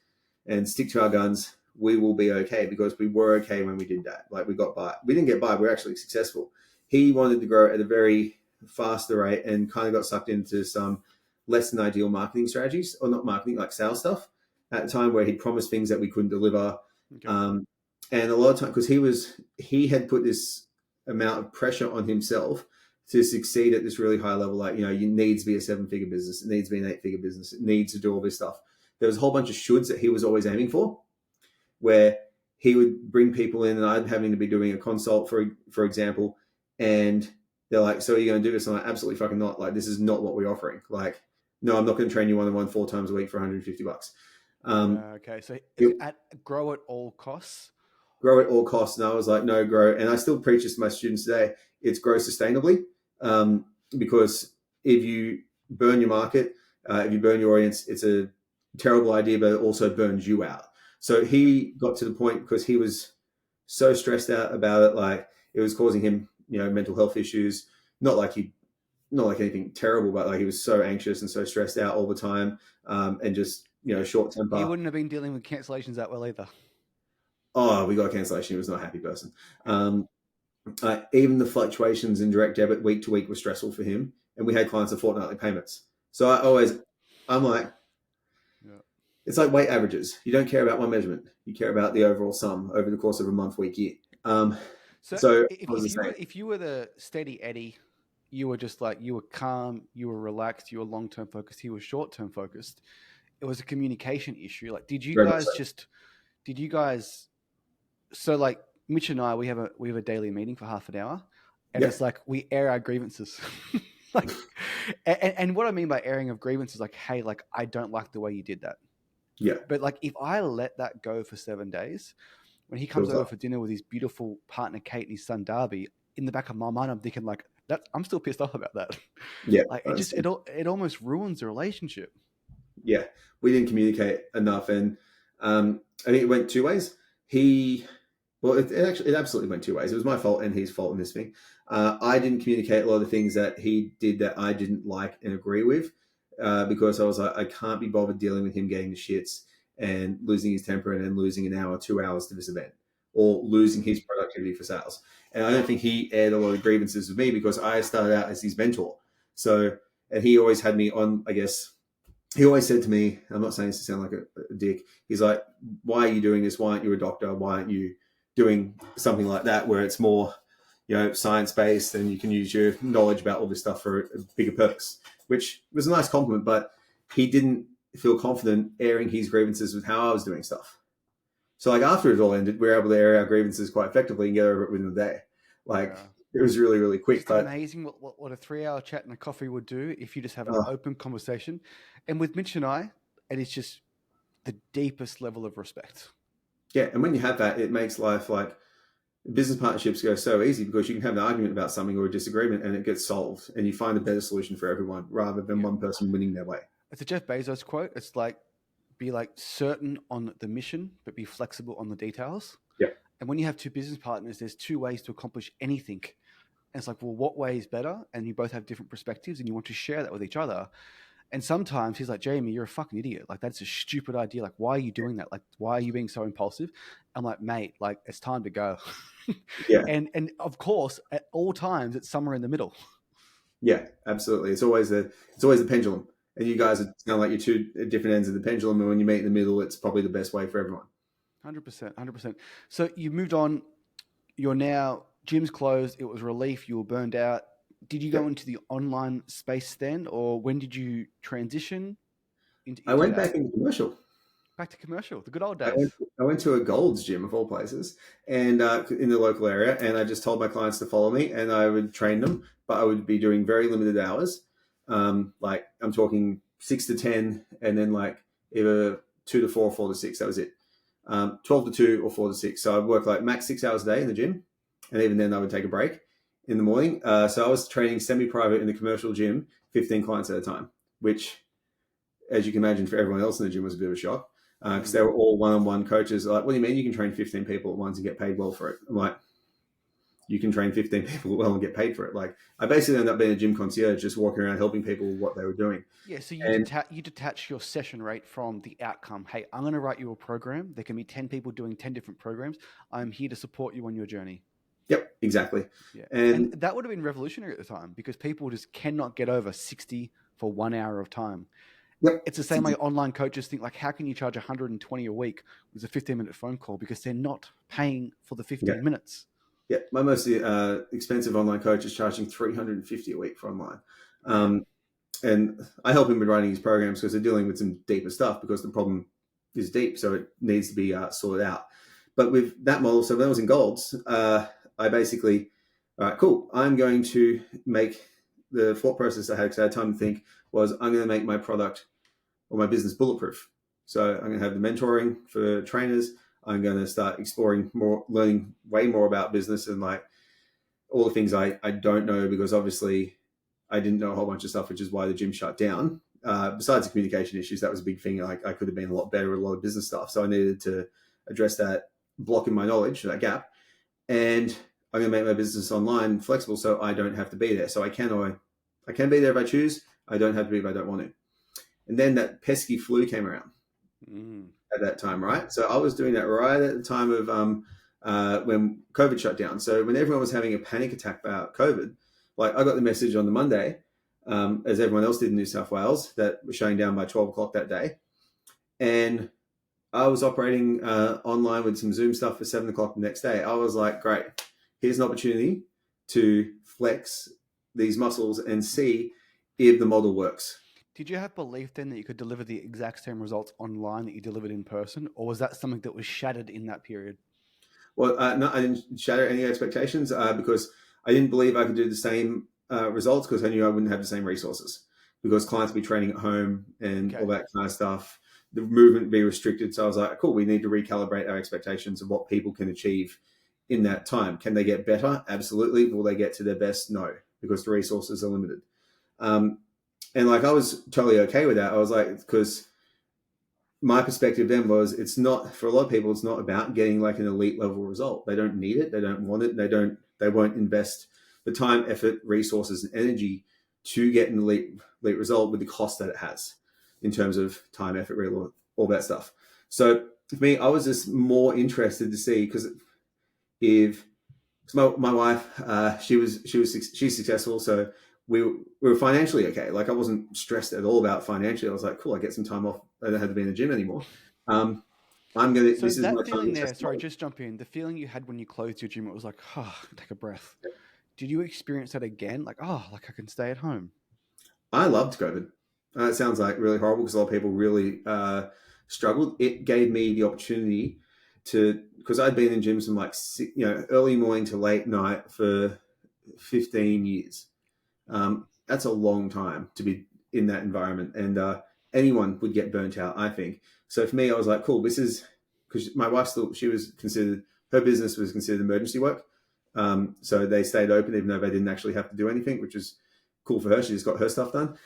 and stick to our guns, we will be okay, because we were okay when we did that. Like we got by. We didn't get by. We were actually successful. He wanted to grow at a very faster rate and kind of got sucked into some less than ideal marketing strategies, or not marketing, like sales stuff at a time where he'd promised things that we couldn't deliver. Okay. And a lot of time, because he had put this amount of pressure on himself to succeed at this really high level, like, you know, you need to be a 7-figure business, it needs to be an 8-figure business, it needs to do all this stuff. There was a whole bunch of shoulds that he was always aiming for, where he would bring people in and I'm having to be doing a consult, for example, and they're like, so are you going to do this? I'm like, absolutely fucking not. Like, this is not what we're offering. Like, no, I'm not going to train you one-on-one 4 times a week for $150. Okay. So is it at grow at all costs? Grow at all costs. And I was like, no, grow. And I still preach this to my students today. It's grow sustainably. Because if you burn your market, if you burn your audience, it's a terrible idea, but it also burns you out. So he got to the point, because he was so stressed out about it, like it was causing him, you know, mental health issues. Not like anything terrible, but like he was so anxious and so stressed out all the time, and just, you know, short temper. He wouldn't have been dealing with cancellations that well either. Oh, we got a cancellation. He was not a happy person. Even the fluctuations in direct debit week to week were stressful for him, and we had clients of fortnightly payments. So I'm like, it's like weight averages. You don't care about one measurement. You care about the overall sum over the course of a month, week, year. So if you were the steady Eddie, you were just like, you were calm, you were relaxed, you were long-term focused, he was short-term focused. It was a communication issue. Like, did you guys, so like Mitch and I, we have a daily meeting for half an hour, and it's like, we air our grievances. Like, and what I mean by airing of grievances, like, hey, like, I don't like the way you did that. Yeah. But like, if I let that go for 7 days, when he comes over for dinner with his beautiful partner Kate and his son Darby, in the back of my mind, I'm thinking like, I'm still pissed off about that. Yeah. Like, it almost ruins the relationship. Yeah. We didn't communicate enough, and I think it went 2 ways. It absolutely went 2 ways. It was my fault and his fault in this thing. I didn't communicate a lot of the things that he did that I didn't like and agree with, because I was like, I can't be bothered dealing with him getting the shits and losing his temper and then losing an hour, 2 hours to this event, or losing his productivity for sales. And I don't think he aired a lot of grievances with me, because I started out as his mentor. So, and he always had me on, I guess. He always said to me, I'm not saying this to sound like a dick, he's like, why are you doing this? Why aren't you a doctor? Why aren't you doing something like that where it's more, you know, science-based and you can use your knowledge about all this stuff for a bigger purpose? Which was a nice compliment, but he didn't feel confident airing his grievances with how I was doing stuff. So like, after it all ended, we were able to air our grievances quite effectively and get over it within a day. Like, it was really, really quick. It's amazing what a 3-hour chat and a coffee would do if you just have an open conversation. And with Mitch and I, it is just the deepest level of respect. Yeah, and when you have that, it makes life, like, business partnerships go so easy, because you can have an argument about something or a disagreement and it gets solved, and you find a better solution for everyone rather than one person winning their way. It's a Jeff Bezos quote. It's like, be like certain on the mission, but be flexible on the details. Yeah. And when you have 2 business partners, there's 2 ways to accomplish anything. And it's like, well, what way is better? And you both have different perspectives and you want to share that with each other. And sometimes he's like, Jayme, you're a fucking idiot. Like, that's a stupid idea. Like, why are you doing that? Like, why are you being so impulsive? I'm like, mate, like, it's time to go. Yeah. And of course, at all times, it's somewhere in the middle. Yeah, absolutely. It's always the pendulum. And you guys sound like you're 2 different ends of the pendulum. And when you meet in the middle, it's probably the best way for everyone. 100%. So you moved on. You're now, gym's closed. It was relief. You were burned out. Did you go into the online space then, or when did you transition into I went back into commercial. Back to commercial, the good old days. I went to a Gold's gym, of all places, and in the local area, and I just told my clients to follow me, and I would train them, but I would be doing very limited hours. Like, I'm talking 6 to 10, and then like either 2 to 4 or 4 to 6. That was it. 12 to 2 or 4 to 6. So I'd work like max 6 hours a day in the gym, and even then I would take a break in the morning. So I was training semi-private in the commercial gym, 15 clients at a time, which, as you can imagine, for everyone else in the gym was a bit of a shock, because they were all one-on-one coaches. Like, what do you mean you can train 15 people at once and get paid well for it? I'm like, you can train 15 people well and get paid for it. Like, I basically ended up being a gym concierge, just walking around helping people with what they were doing. Yeah, so you detach your session rate from the outcome. Hey, I'm going to write you a program. There can be 10 people doing 10 different programs. I'm here to support you on your journey. Yep, exactly. Yeah. And And that would have been revolutionary at the time because people just cannot get over 60 for 1 hour of time. yep, It's the same way online coaches think, like, how can you charge 120 a week with a 15-minute phone call? Because they're not paying for the yeah, 15 minutes. yeah. My most expensive online coach is charging $350 a week for online. Yeah. And I help him with writing his programs because they're dealing with some deeper stuff because the problem is deep, so it needs to be sorted out. But with that model, so when I was in Golds, I basically, all right, cool. I'm going to make the thought process I had because I had time to think was I'm going to make my product or my business bulletproof. So I'm going to have the mentoring for trainers. I'm going to start exploring more, learning way more about business and like all the things I don't know because obviously I didn't know a whole bunch of stuff, which is why the gym shut down. Besides the communication issues, that was a big thing. I could have been a lot better at a lot of business stuff. So I needed to address that block in my knowledge, that gap. And I'm going to make my business online flexible so I don't have to be there. So I can be there if I choose. I don't have to be if I don't want to. And then that pesky flu came around at that time, right? So I was doing that right at the time of when COVID shut down. So when everyone was having a panic attack about COVID, like I got the message on the Monday, as everyone else did in New South Wales, that was shutting down by 12 o'clock that day. And I was operating online with some Zoom stuff for 7 o'clock the next day. I was like, great, here's an opportunity to flex these muscles and see if the model works. Did you have belief then that you could deliver the exact same results online that you delivered in person? Or was that something that was shattered in that period? Well, no, I didn't shatter any expectations because I didn't believe I could do the same results because I knew I wouldn't have the same resources because clients would be training at home and all that kind of stuff. The movement would be restricted. So I was like, cool, we need to recalibrate our expectations of what people can achieve in that time. Can they get better? Absolutely. Will they get to their best? No, because the resources are limited. And like I was totally okay with that. I was like, because my perspective then was it's not for a lot of people it's not about getting like an elite level result. They don't need it, they don't want it, they won't invest the time, effort, resources, and energy to get an elite result with the cost that it has in terms of time, effort, all that stuff. So for me, I was just more interested to see because if my wife, she's successful, so we were financially okay. Like I wasn't stressed at all about financially. I was like, cool, I get some time off. I don't have to be in the gym anymore. I'm gonna. So This is my that time feeling to there, test. sorry, just jump in. The feeling you had when you closed your gym, it was like, oh, take a breath. Did you experience that again? Like, oh, like I can stay at home. I loved COVID. It sounds like really horrible because a lot of people really struggled. It gave me the opportunity to because I'd been in gyms from like early morning to late night for 15 years. That's a long time to be in that environment, and anyone would get burnt out, I think. So for me, I was like, cool. This is because my wife she was considered her business was considered emergency work, so they stayed open even though they didn't actually have to do anything, which was cool for her. She just got her stuff done.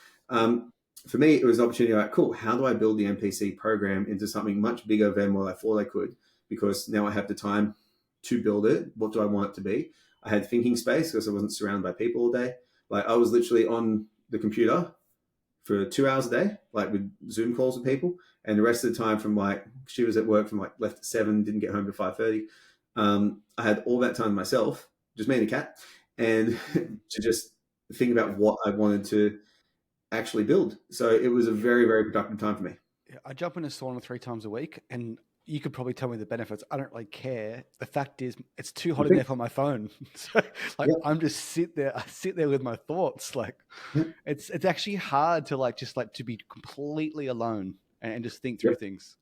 For me, it was an opportunity. Like, cool. How do I build the MPC program into something much bigger than what I thought I could? Because now I have the time to build it. What do I want it to be? I had thinking space because I wasn't surrounded by people all day. Like I was literally on the computer for 2 hours a day, like with Zoom calls with people, and the rest of the time from like she was at work from like left at 7, didn't get home to 5:30. I had all that time to myself, just me and the cat, and to just think about what I wanted to actually build. So it was a very, very productive time for me. Yeah, I jump in a sauna 3 times a week, and you could probably tell me the benefits. I don't really care. The fact is, it's too hot in there for my phone. So, like, Yeah, I'm just I sit there with my thoughts. Like, yeah, it's actually hard to to be completely alone and just think yeah, through things.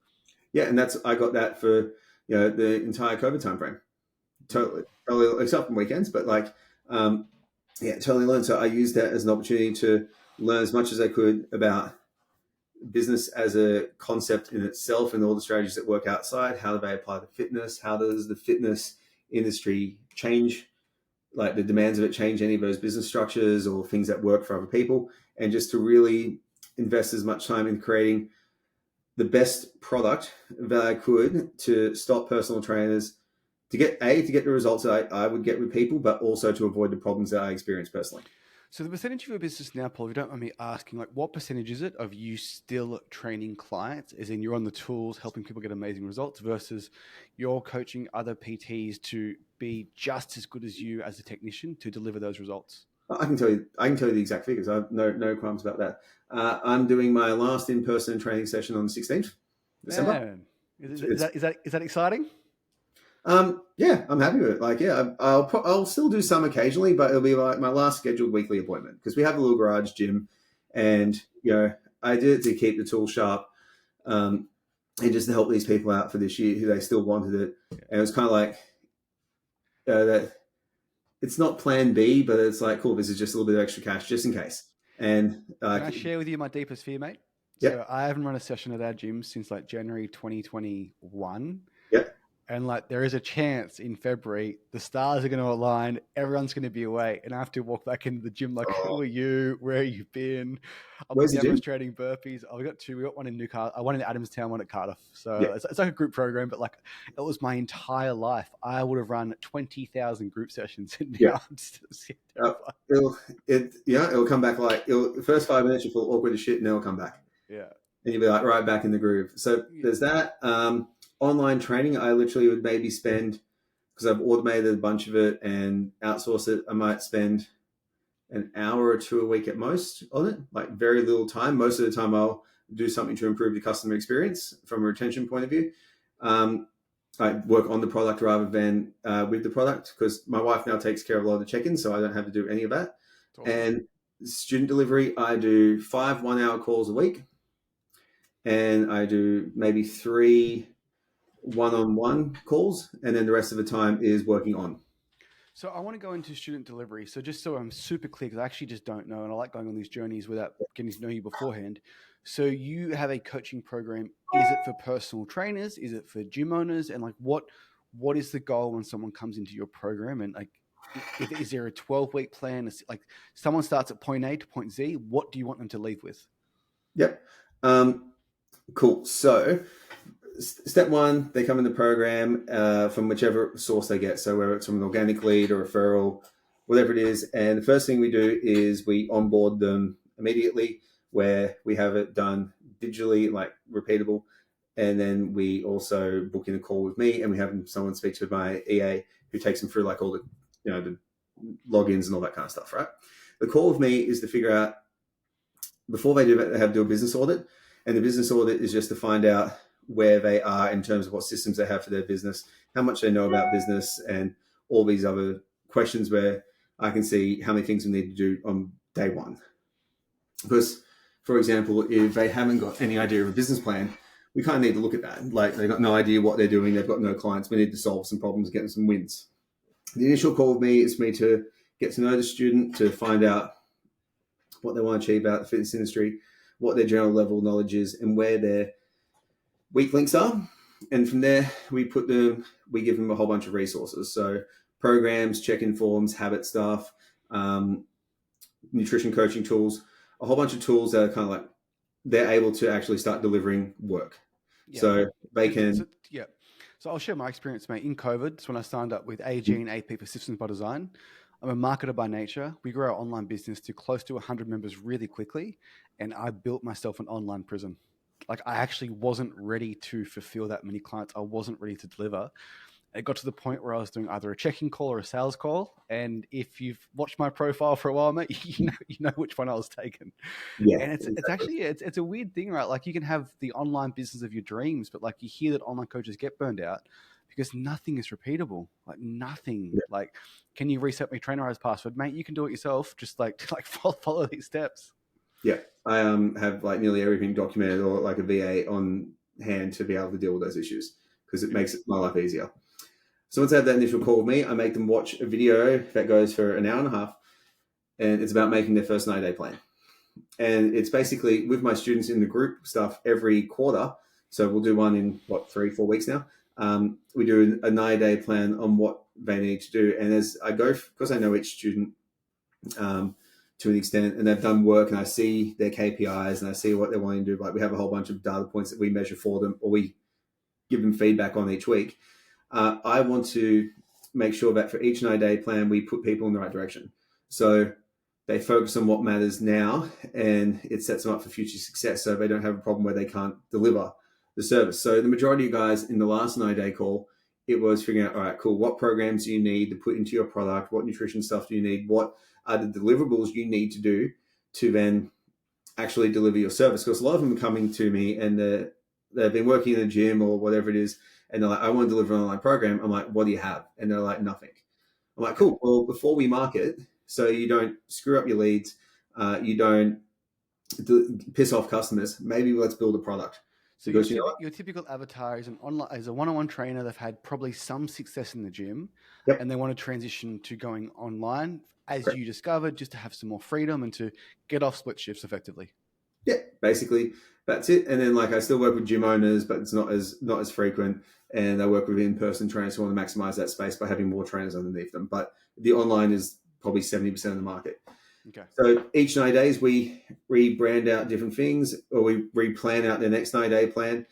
yeah. And I got that for the entire COVID time frame. Totally, except for weekends, but like, yeah, totally learned. So I used that as an opportunity to learn as much as I could about business as a concept in itself and all the strategies that work outside. How do they apply to fitness? How does the fitness industry change? Like the demands of it change any of those business structures or things that work for other people? And just to really invest as much time in creating the best product that I could to stop personal trainers to get the results that I would get with people, but also to avoid the problems that I experience personally. So the percentage of your business now, Paul, if you don't mind me asking, like what percentage is it of you still training clients, as in you're on the tools helping people get amazing results versus you're coaching other PTs to be just as good as you as a technician to deliver those results? I can tell you the exact figures. I have no qualms about that. I'm doing my last in-person training session on the 16th December. Man, is that exciting? Yeah, I'm happy with it. Like, yeah, I'll still do some occasionally, but it'll be like my last scheduled weekly appointment because we have a little garage gym, and I did it to keep the tool sharp, and just to help these people out for this year who they still wanted it. And it was kind of like that. It's not Plan B, but it's like, cool. This is just a little bit of extra cash just in case. And can I share with you my deepest fear, mate? Yeah. So I haven't run a session at our gym since like January 2021. Yeah. And like there is a chance in February the stars are going to align, everyone's going to be away, and I have to walk back into the gym like, who are you? Where have you been? I'm demonstrating burpees. We got two. We got one in Newcastle, one in Adamstown, one at Cardiff. So it's like a group program, but like it was my entire life. I would have run 20,000 group sessions, and now I'm still terrified. It'll come back like the first 5 minutes you feel awkward as shit, and then it'll come back. Yeah, and you'll be like right back in the groove. So there's that. Online training, I literally would maybe spend, because I've automated a bunch of it and outsourced it, I might spend an hour or two a week at most on it, like very little time. Most of the time I'll do something to improve the customer experience from a retention point of view. I work on the product rather than with the product, because my wife now takes care of a lot of the check-ins, so I don't have to do any of that. Awesome. And student delivery, I do 5 1-hour calls a week, and I do maybe 3 one-on-one calls, and then the rest of the time is working on. So I want to go into student delivery. So just so I'm super clear, because I actually just don't know, and I like going on these journeys without getting to know you beforehand. So you have a coaching program. Is it for personal trainers? Is it for gym owners? And like, what is the goal when someone comes into your program? And like, is there a 12-week plan? Like, someone starts at point A to point Z. What do you want them to leave with? Yep. Cool. So step 1, they come in the program from whichever source they get. So whether it's from an organic lead or referral, whatever it is. And the first thing we do is we onboard them immediately, where we have it done digitally, like repeatable. And then we also book in a call with me, and we have someone speak to my EA who takes them through like all the, the logins and all that kind of stuff, right? The call with me is to figure out, before they do that, they have to do a business audit. And the business audit is just to find out where they are in terms of what systems they have for their business, how much they know about business, and all these other questions where I can see how many things we need to do on day one. Because, for example, if they haven't got any idea of a business plan, we kind of need to look at that. Like, they've got no idea what they're doing. They've got no clients. We need to solve some problems, get them some wins. The initial call with me is for me to get to know the student, to find out what they want to achieve out of the fitness industry, what their general level of knowledge is, and where their weak links are. And from there, we give them a whole bunch of resources. So programs, check-in forms, habit stuff, nutrition coaching tools, a whole bunch of tools that are kind of like, they're able to actually start delivering work. Yeah. So they can... So I'll share my experience, mate. In COVID, it's when I signed up with AG and AP for Systems by Design. I'm a marketer by nature. We grew our online business to close to 100 members really quickly, and I built myself an online prison. Like, I actually wasn't ready to fulfill that many clients. I wasn't ready to deliver. It got to the point where I was doing either a check-in call or a sales call. And if you've watched my profile for a while, mate, you know which one I was taking. Yeah, and it's actually it's a weird thing, right? Like, you can have the online business of your dreams, but like, you hear that online coaches get burned out because nothing is repeatable. Like, nothing. Yeah. Like, can you reset my Trainerized password, mate? You can do it yourself. Just like follow these steps. Yeah, I have like nearly everything documented, or like a VA on hand to be able to deal with those issues, because it makes my life easier. So once they have that initial call with me, I make them watch a video that goes for an hour and a half, and it's about making their first 90-day plan. And it's basically with my students in the group stuff every quarter. So we'll do one in 3-4 weeks now. We do a 90-day plan on what they need to do. And as I go, because I know each student to an extent, and they've done work, and I see their KPIs and I see what they're wanting to do. Like, we have a whole bunch of data points that we measure for them, or we give them feedback on each week. I want to make sure that for each 90-day plan, we put people in the right direction. So they focus on what matters now, and it sets them up for future success, so they don't have a problem where they can't deliver the service. So the majority of guys in the last 90-day call, it was figuring out, all right, cool, what programs do you need to put into your product? What nutrition stuff do you need? What are the deliverables you need to do to then actually deliver your service? Because a lot of them are coming to me and they've been working in a gym or whatever it is, and they're like, I want to deliver an online program. I'm like, what do you have? And they're like, nothing. I'm like, cool. Well, before we market, so you don't screw up your leads, you don't piss off customers, maybe let's build a product. So Because you know what? your typical avatar is a one-on-one trainer. They've had probably some success in the gym, Yep. and they want to transition to going online, as Correct. you discovered, just to have some more freedom and to get off split shifts effectively. Yeah, basically that's it. And then like I still work with gym owners, but it's not as frequent. And I work with in-person trainers who want to maximize that space by having more trainers underneath them. But the online is probably 70% of the market. Okay. So each 90 days we rebrand out different things, or we replan out their next 90-day plan,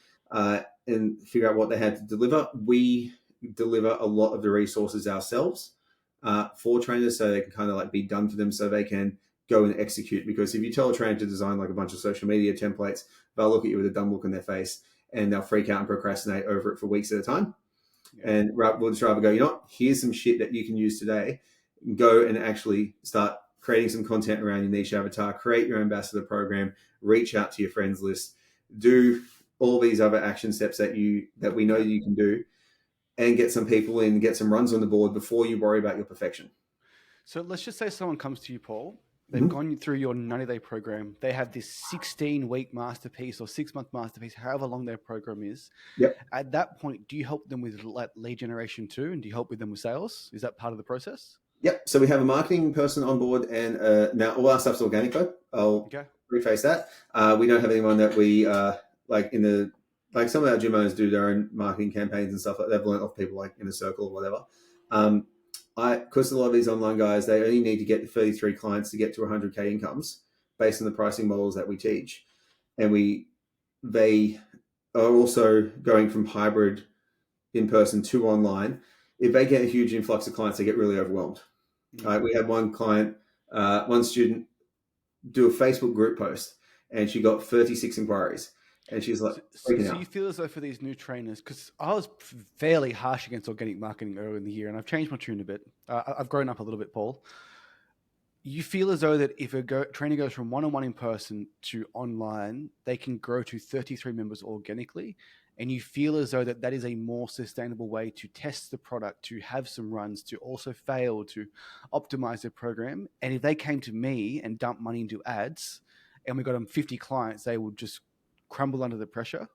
and figure out what they have to deliver. We deliver a lot of the resources ourselves for trainers, so they can kind of like be done for them, so they can go and execute. Because if you tell a trainer to design like a bunch of social media templates, they'll look at you with a dumb look on their face and they'll freak out and procrastinate over it for weeks at a time. Yeah. And we'll just rather go, you know what, here's some shit that you can use today. Go and actually start creating some content around your niche avatar, create your ambassador program, reach out to your friends list, do all these other action steps that we know you can do, and get some people in, get some runs on the board before you worry about your perfection. So let's just say someone comes to you, Paul. They've gone through your 90-day program. They have this 16-week masterpiece or 6-month masterpiece, however long their program is. Yep. At that point, do you help them with lead generation too? And do you help with them with sales? Is that part of the process? Yep. So we have a marketing person on board, and now all our stuff's organic though. I'll preface that. We don't have anyone that we like in the some of our gym owners do their own marketing campaigns and stuff like that. They've learned off people like in a circle or whatever. Because a lot of these online guys, they only need to get 33 clients to get to 100K incomes based on the pricing models that we teach. And they are also going from hybrid in person to online. If they get a huge influx of clients, they get really overwhelmed. We had one client, one student do a Facebook group post, and she got 36 inquiries. And she's like, so you feel as though for these new trainers, because I was fairly harsh against organic marketing earlier in the year, and I've changed my tune a bit. I've grown up a little bit, Paul. You feel as though that if a trainer goes from one-on-one in person to online, they can grow to 33 members organically. And you feel as though that is a more sustainable way to test the product, to have some runs, to also fail, to optimize their program. And if they came to me and dumped money into ads and we got them 50 clients, they would just crumble under the pressure?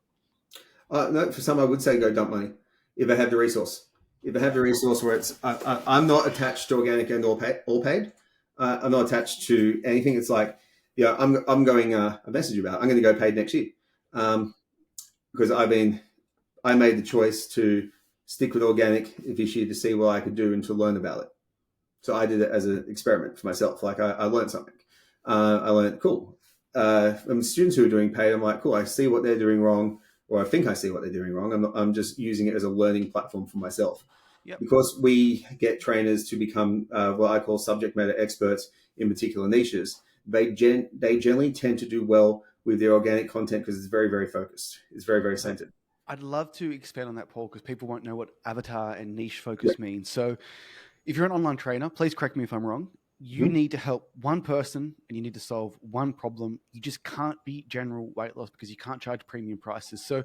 No, for some, I would say go dump money if they have the resource. If they have the resource where it's, I'm not attached to organic and all paid. I'm not attached to anything. It's like, yeah, I'm going. I message you about. I'm going to go paid next year, because I made the choice to stick with organic this year to see what I could do and to learn about it. So I did it as an experiment for myself. Like I learned something. I learned cool. From students who are doing paid, I'm like, cool. I see what they're doing wrong, or I think I see what they're doing wrong. I'm just using it as a learning platform for myself. Yep. Because we get trainers to become what I call subject matter experts in particular niches. They generally tend to do well with their organic content because it's very, very focused. It's very, very centered. I'd love to expand on that, Paul, because people won't know what avatar and niche focus means. So if you're an online trainer, please correct me if I'm wrong. You need to help one person and you need to solve one problem. You just can't be general weight loss because you can't charge premium prices. So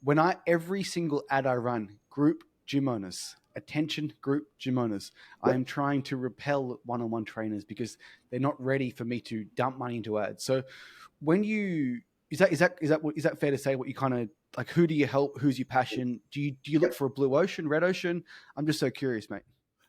when every single ad I run, group gym owners, attention group gym owners, I am trying to repel one-on-one trainers because they're not ready for me to dump money into ads. So when is that fair to say? What you kind of like, who do you help? Who's your passion? Do you look for a blue ocean, red ocean? I'm just so curious, mate.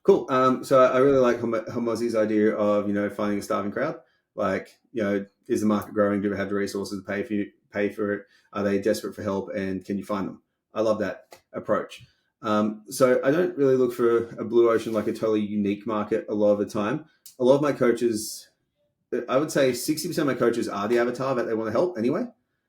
Cool. So I really like Homozi's idea of, finding a starving crowd. Like, is the market growing? Do they have the resources to pay for it? Are they desperate for help? And can you find them? I love that approach. So I don't really look for a blue ocean, like a totally unique market a lot of the time. A lot of my coaches, I would say 60% of my coaches are the avatar that they want to help anyway.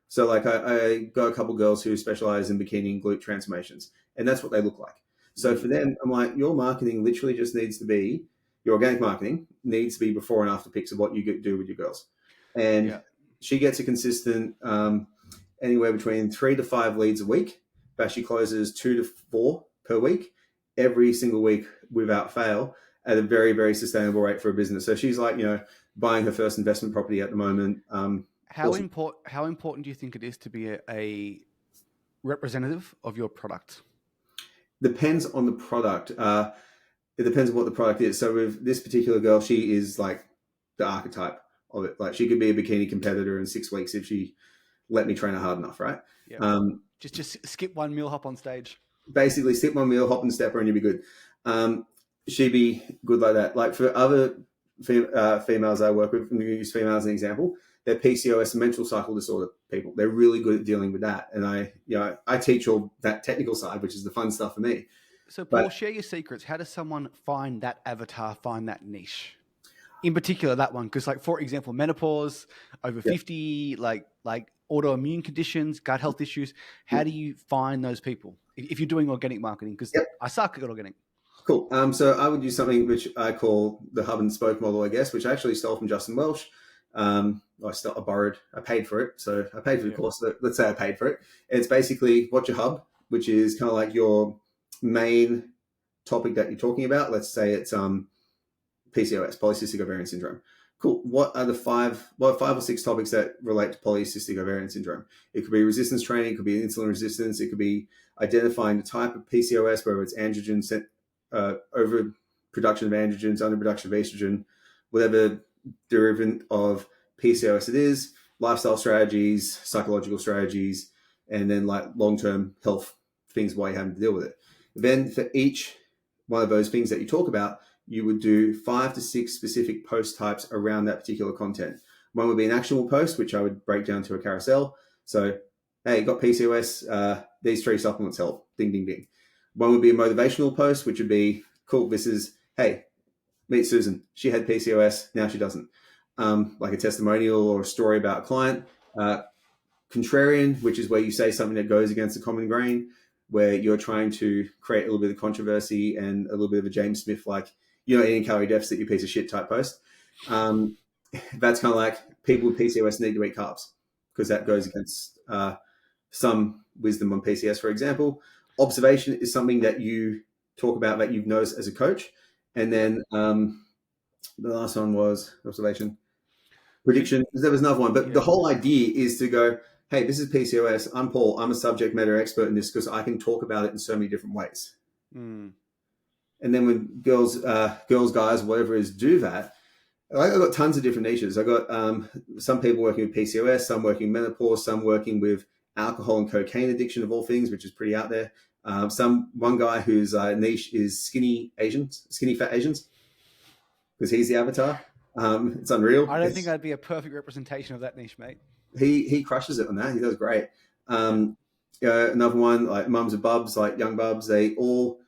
So like I got a couple girls who specialize in bikini and glute transformations, and that's what they look like. So for them, I'm like, your marketing literally just needs to be, your organic marketing needs to be before and after pics of what you do with your girls. And she gets a consistent anywhere between 3 to 5 leads a week, but she closes 2 to 4 per week, every single week without fail, at a very, very sustainable rate for a business. So she's like, buying her first investment property at the moment. How Awesome. important do you think it is to be a representative of your product? Depends on the product. It depends on what the product is. So with this particular girl, she is like the archetype of it. Like she could be a bikini competitor in 6 weeks if she let me train her hard enough, right? Yeah. Um, Just skip one meal, hop on stage. Basically, sit one meal, hop and stepper, and you'll be good. She'd be good like that. Like for other females I work with, I'm going to use females as an example. They're PCOS, menstrual cycle disorder people. They're really good at dealing with that, and I teach all that technical side, which is the fun stuff for me. So, Paul, But share your secrets. How does someone find that avatar, find that niche? In particular, that one, because, like, for example, menopause, over yeah, 50, like autoimmune conditions, gut health issues. How do you find those people if you're doing organic marketing? Because yep. I suck at organic. Cool. So I would use something which I call the hub and spoke model, I guess, which I actually stole from Justin Welsh. I paid for it. So I paid for the course. Let's say I paid for it. It's basically what's your hub, which is kind of like your main topic that you're talking about. Let's say it's PCOS, polycystic ovarian syndrome. Cool. What are five or six topics that relate to polycystic ovarian syndrome? It could be resistance training. It could be insulin resistance. It could be identifying the type of PCOS, whether it's androgen overproduction of androgens, underproduction of estrogen, whatever derivative of PCOS it is, lifestyle strategies, psychological strategies, and then like long-term health things while you're having to deal with it. Then for each one of those things that you talk about, you would do 5 to 6 specific post types around that particular content. One would be an actionable post, which I would break down to a carousel. So, hey, got PCOS, these 3 supplements help, ding, ding, ding. One would be a motivational post, which would be, cool, this is, hey, meet Susan. She had PCOS, now she doesn't. Like a testimonial or a story about a client. Contrarian, which is where you say something that goes against the common grain, where you're trying to create a little bit of controversy and a little bit of a James Smith, like, eating calorie deficit, you piece of shit type post. That's kind of like people with PCOS need to eat carbs because that goes against some wisdom on PCS, for example. Observation is something that you talk about that you've noticed as a coach. And then the last one was observation. Prediction. There was another one. But the whole idea is to go, hey, this is PCOS. I'm Paul. I'm a subject matter expert in this because I can talk about it in so many different ways. And then when girls, guys, whatever it is, do that, I've got tons of different niches. I've got some people working with PCOS, some working menopause, some working with alcohol and cocaine addiction of all things, which is pretty out there. One guy whose niche is skinny fat Asians, because he's the avatar. It's unreal. I don't think I'd be a perfect representation of that niche, mate. He crushes it on that. He does great. Another one, like mums and bubs, like young bubs, they all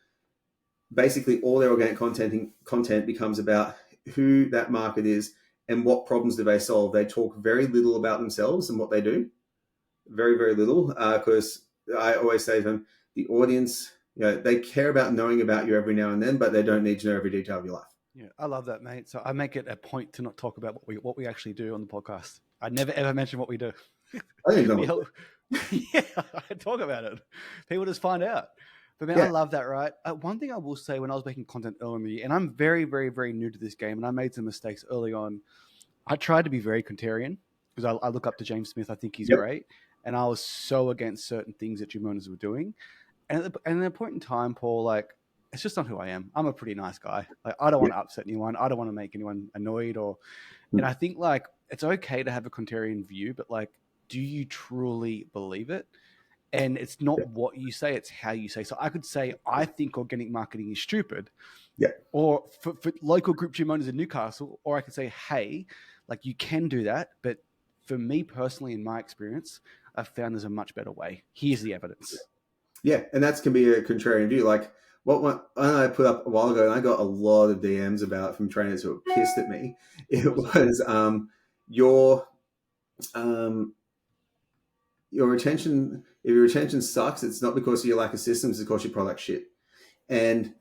basically all their organic content becomes about who that market is and what problems do they solve. They talk very little about themselves and what they do. Very, very little, because I always say to them, the audience, they care about knowing about you every now and then, but they don't need to know every detail of your life. Yeah, I love that, mate. So I make it a point to not talk about what we actually do on the podcast. I never ever mention what we do. I think know. Yeah, I talk about it. People just find out. But man, I love that, right? One thing I will say when I was making content early in the year, and I'm very, very, very new to this game, and I made some mistakes early on. I tried to be very contrarian because I look up to James Smith. I think he's great. And I was so against certain things that Gimonas were doing. And at a point in time, Paul, like, it's just not who I am. I'm a pretty nice guy. Like, I don't want to upset anyone. I don't want to make anyone annoyed and I think like it's okay to have a contrarian view, but like, do you truly believe it? And it's not what you say, it's how you say. So I could say, I think organic marketing is stupid. Yeah. Or for local group gym owners in Newcastle, or I could say, hey, like you can do that. But for me personally, in my experience, I've found there's a much better way. Here's the evidence. Yeah. And that can be a contrarian view. Like what I put up a while ago, and I got a lot of DMs about from trainers who were pissed at me. It was your retention. If your retention sucks, it's not because of your lack of systems, it's because your product shit. And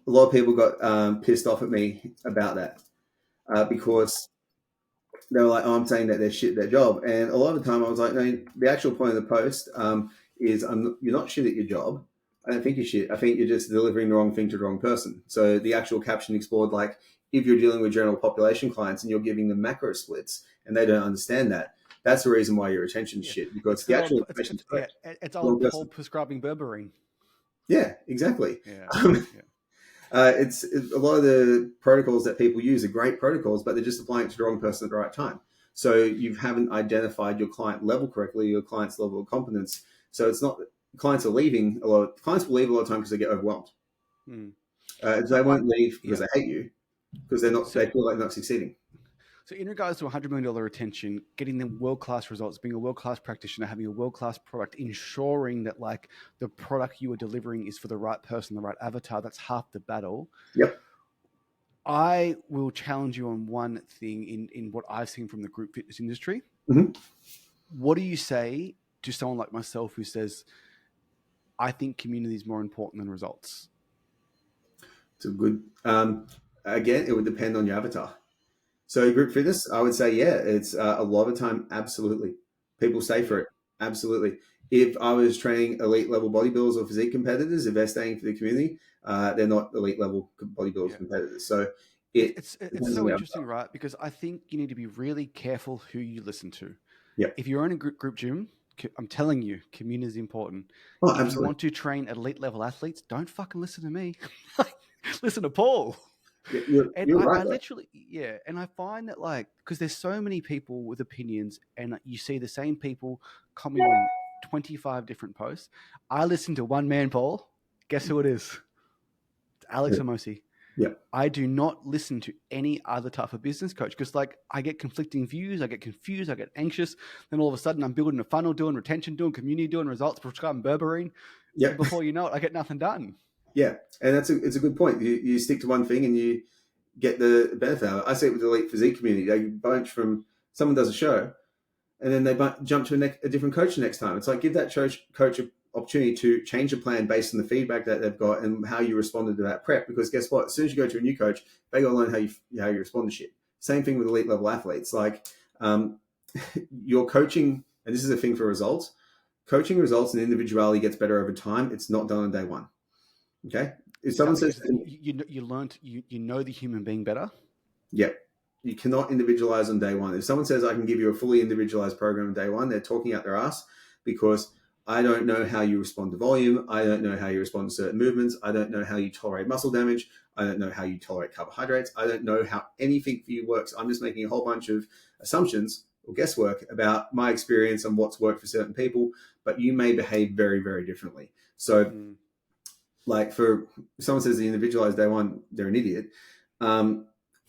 a lot of people got pissed off at me about that because they were like, oh, I'm saying that they're shit at their job. And a lot of the time I was like, no, the actual point of the post is you're not shit at your job. I don't think you're shit. I think you're just delivering the wrong thing to the wrong person. So the actual caption explored, like, if you're dealing with general population clients and you're giving them macro splits and they don't understand that, that's the reason why your retention's shit, because the actual information is correct. It's Wrong old Paul person. prescribing berberine. Yeah, exactly. Yeah, yeah. It's a lot of the protocols that people use are great protocols, but they're just applying it to the wrong person at the right time. So you haven't identified your client level correctly, your client's level of competence. So it's not, clients are leaving a lot. Clients will leave a lot of time because they get overwhelmed. So They won't leave because yeah. they hate you, because they're not. So They feel like they're not succeeding. So in regards to $100 million retention, getting them world-class results, being a world-class practitioner, having a world-class product, ensuring that like the product you are delivering is for the right person, the right avatar, that's half the battle. Yep. I will challenge you on one thing in what I've seen from the group fitness industry. Mm-hmm. What do you say to someone like myself who says, I think community is more important than results? It's a good. Again, it would depend on your avatar. So group fitness, I would say, yeah, it's a lot of time. Absolutely, people stay for it. Absolutely. If I was training elite level bodybuilders or physique competitors, if they're staying for the community, they're not elite level bodybuilders competitors. So it It's depends on so the interesting, avatar. right? Because I think you need to be really careful who you listen to. Yeah. If you're in a group gym, I'm telling you, community is important. Oh, If you absolutely. want to train elite level athletes, don't fucking listen to me. Listen to Paul. And You're I right, though. literally, yeah. And I find that like, because there's so many people with opinions and you see the same people comment on 25 different posts. I listen to one man, Paul. Guess who it is? It's Alex Amosi. Yeah. I do not listen to any other type of business coach because, like, I get conflicting views, I get confused, I get anxious. Then all of a sudden, I'm building a funnel, doing retention, doing community, doing results, prescribing berberine. Yeah. And before you know it, I get nothing done. Yeah. And it's a good point. You stick to one thing and you get the benefit out of it. I see it with the elite physique community. They bunch from, someone does a show, and then they jump to a different coach the next time. It's like, give that coach an opportunity to change a plan based on the feedback that they've got and how you responded to that prep. Because guess what? As soon as you go to a new coach, they got to learn how you respond to shit. Same thing with elite level athletes. Like your coaching, and this is a thing for results. Coaching results and individuality gets better over time. It's not done on day one. Okay. If Is that someone says, because you learned you know the human being better? yeah, you cannot individualize on day one. If someone says I can give you a fully individualized program on day one, they're talking out their ass, because I don't know how you respond to volume. I don't know how you respond to certain movements. I don't know how you tolerate muscle damage. I don't know how you tolerate carbohydrates. I don't know how anything for you works. I'm just making a whole bunch of assumptions or guesswork about my experience and what's worked for certain people, but you may behave very, very differently. So like, for if someone says the individualized day one, they're an idiot,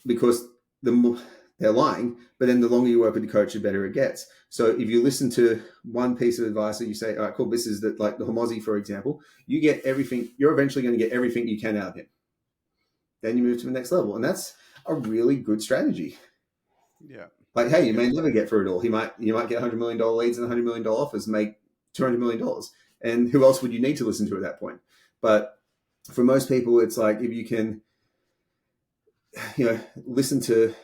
because they're lying. But then the longer you work with the coach, the better it gets. So if you listen to one piece of advice and you say, all right, cool, this is that, like the Hormozi, for example, you get everything. You're eventually going to get everything you can out of him. Then you move to the next level, and that's a really good strategy. Yeah. Like, hey, you may never get through it all. You might get $100 million leads and $100 million offers, make $200 million. And who else would you need to listen to at that point? But for most people, it's like, if you can, listen to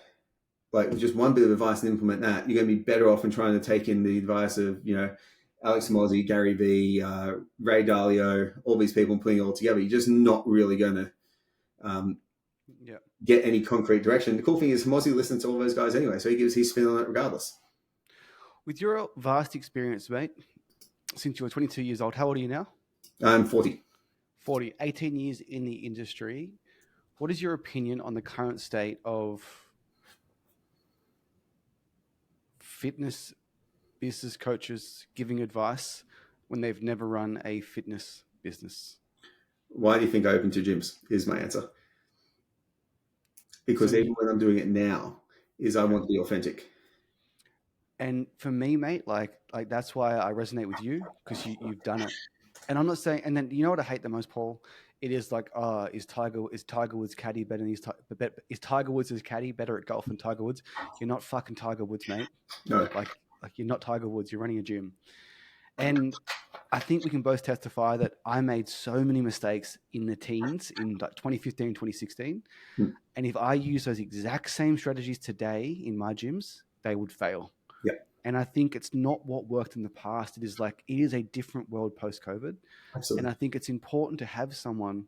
like just one bit of advice and implement that, you're going to be better off than trying to take in the advice of, Alex Hormozi, Gary Vee, Ray Dalio, all these people, and putting it all together. You're just not really going to get any concrete direction. The cool thing is Hormozi listens to all those guys anyway, so he gives his spin on it regardless. With your vast experience, mate, since you were 22 years old, how old are you now? I'm 40. 40, 18 years in the industry. What is your opinion on the current state of fitness business coaches giving advice when they've never run a fitness business? Why do you think I open 2 gyms? Is my answer. Because even when I'm doing it now, I want to be authentic. And for me, mate, like that's why I resonate with you, because you've done it. And I'm not saying. And then you know what I hate the most, Paul? It is like, is Tiger Woods' caddy better than is Tiger Woods' caddy better at golf than Tiger Woods? You're not fucking Tiger Woods, mate. No. Like you're not Tiger Woods. You're running a gym. And I think we can both testify that I made so many mistakes in the teens in like 2015, 2016. And if I use those exact same strategies today in my gyms, they would fail. Yeah. And I think it's not what worked in the past. It is a different world post-COVID. And Absolutely. I think it's important to have someone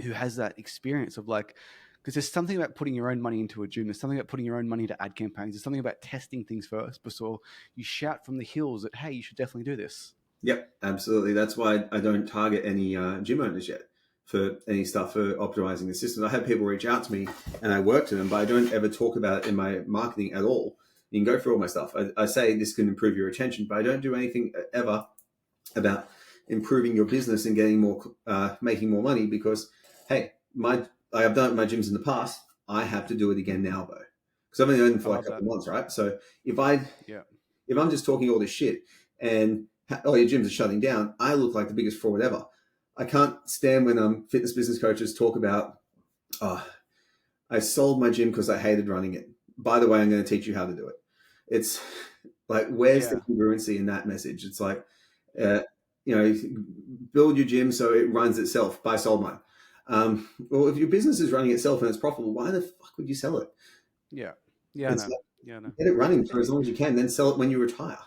who has that experience of because there's something about putting your own money into a gym. There's something about putting your own money into ad campaigns. There's something about testing things first before you shout from the hills that, hey, you should definitely do this. Yep, absolutely. That's why I don't target any gym owners yet for any stuff for optimizing the system. I have people reach out to me and I work to them, but I don't ever talk about it in my marketing at all. You can go through all my stuff. I say this can improve your retention, but I don't do anything ever about improving your business and getting more, making more money because, hey, I've done it in my gyms in the past. I have to do it again now though, because I've only owned for like a couple of months, right? So if I'm just talking all this shit and all your gyms are shutting down, I look like the biggest fraud ever. I can't stand when fitness business coaches talk about, oh, I sold my gym because I hated running it. By the way, I'm going to teach you how to do it. It's like, where's the congruency in that message? It's like, build your gym so it runs itself. But I sold mine. Well, if your business is running itself and it's profitable, why the fuck would you sell it? Yeah. Get it running for as long as you can, then sell it when you retire.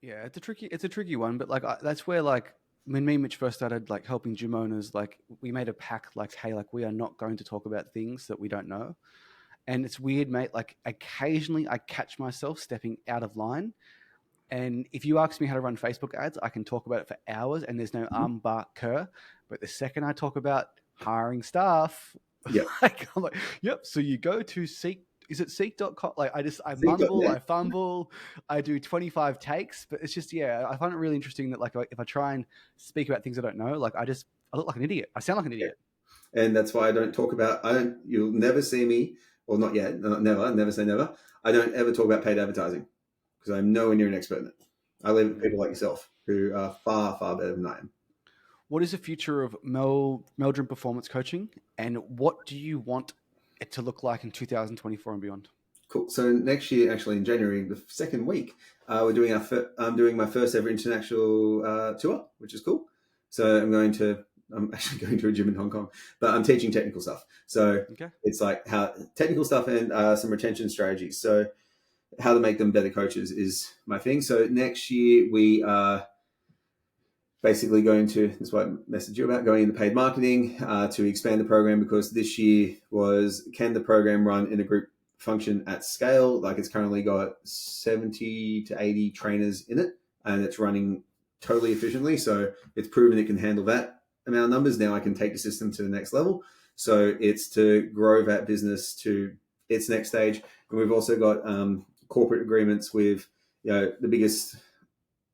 Yeah, it's a tricky one, but that's where when me and Mitch first started helping gym owners, we made a pact hey, we are not going to talk about things that we don't know. And it's weird, mate. Occasionally I catch myself stepping out of line. And if you ask me how to run Facebook ads, I can talk about it for hours and there's no bar cur. But the second I talk about hiring staff, yep. I'm like, yep. So you go to Seek. Is it seek.com? I mumble, I fumble, I do 25 takes, but it's just, I find it really interesting that if I try and speak about things I don't know, I look like an idiot. I sound like an idiot. And that's why I don't talk about, you'll never see me, or not yet, never say never. I don't ever talk about paid advertising because I'm nowhere near an expert in it. I leave it to people like yourself who are far, far better than I am. What is the future of Meldrum Performance Coaching, and what do you want it to look like in 2024 and beyond? Cool. So next year, actually in January, the second week, I'm doing my first ever international tour, which is cool. So I'm actually going to a gym in Hong Kong, but I'm teaching technical stuff. So It's like how technical stuff and some retention strategies. So how to make them better coaches is my thing. So next year we are basically that's what I messaged you about, going into paid marketing to expand the program, because this year was, can the program run in a group function at scale? It's currently got 70 to 80 trainers in it and it's running totally efficiently. So it's proven it can handle that amount of numbers. Now I can take the system to the next level. So it's to grow that business to its next stage. And we've also got corporate agreements with the biggest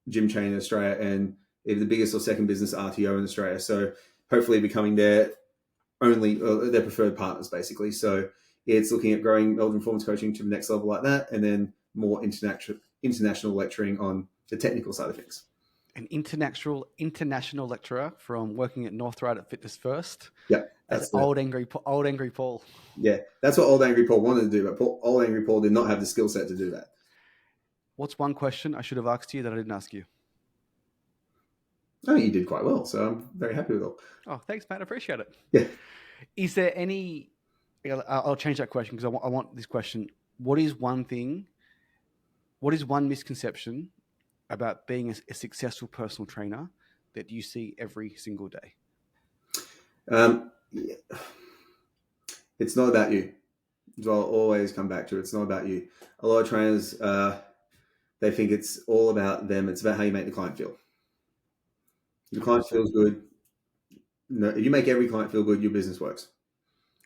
gym chain in Australia and either the biggest or second business RTO in Australia. So hopefully becoming their preferred partners, basically. So it's looking at growing Meldrum Performance Coaching to the next level like that, and then more international lecturing on the technical side of things. An international lecturer from working at Northride at Fitness First. Yeah, that's old angry Paul. Yeah, that's what old angry Paul wanted to do, but old angry Paul did not have the skill set to do that. What's one question I should have asked you that I didn't ask you? I think you did quite well, so I'm very happy with it. Oh, thanks, Matt. I appreciate it. Yeah. Is there any? I'll change that question because I want this question. What is one misconception about being a successful personal trainer that you see every single day? It's not about you. So I'll always come back to it. It's not about you. A lot of trainers, they think it's all about them. It's about how you make the client feel. If the client feels good. No, if you make every client feel good, your business works.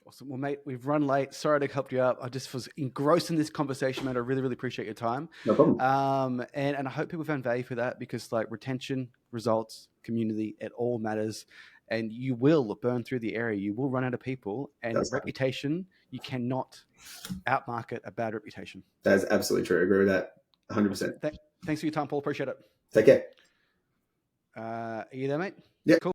Awesome. Well, mate, we've run late. Sorry to help you out. I just was engrossed in this conversation, mate. I really, really appreciate your time. No problem. And I hope people found value for that, because retention, results, community, it all matters. And you will burn through the area. You will run out of people. And reputation, you cannot outmarket a bad reputation. That is absolutely true. I agree with that 100%. Thanks for your time, Paul. Appreciate it. Take care. Are you there, mate? Yeah. Cool.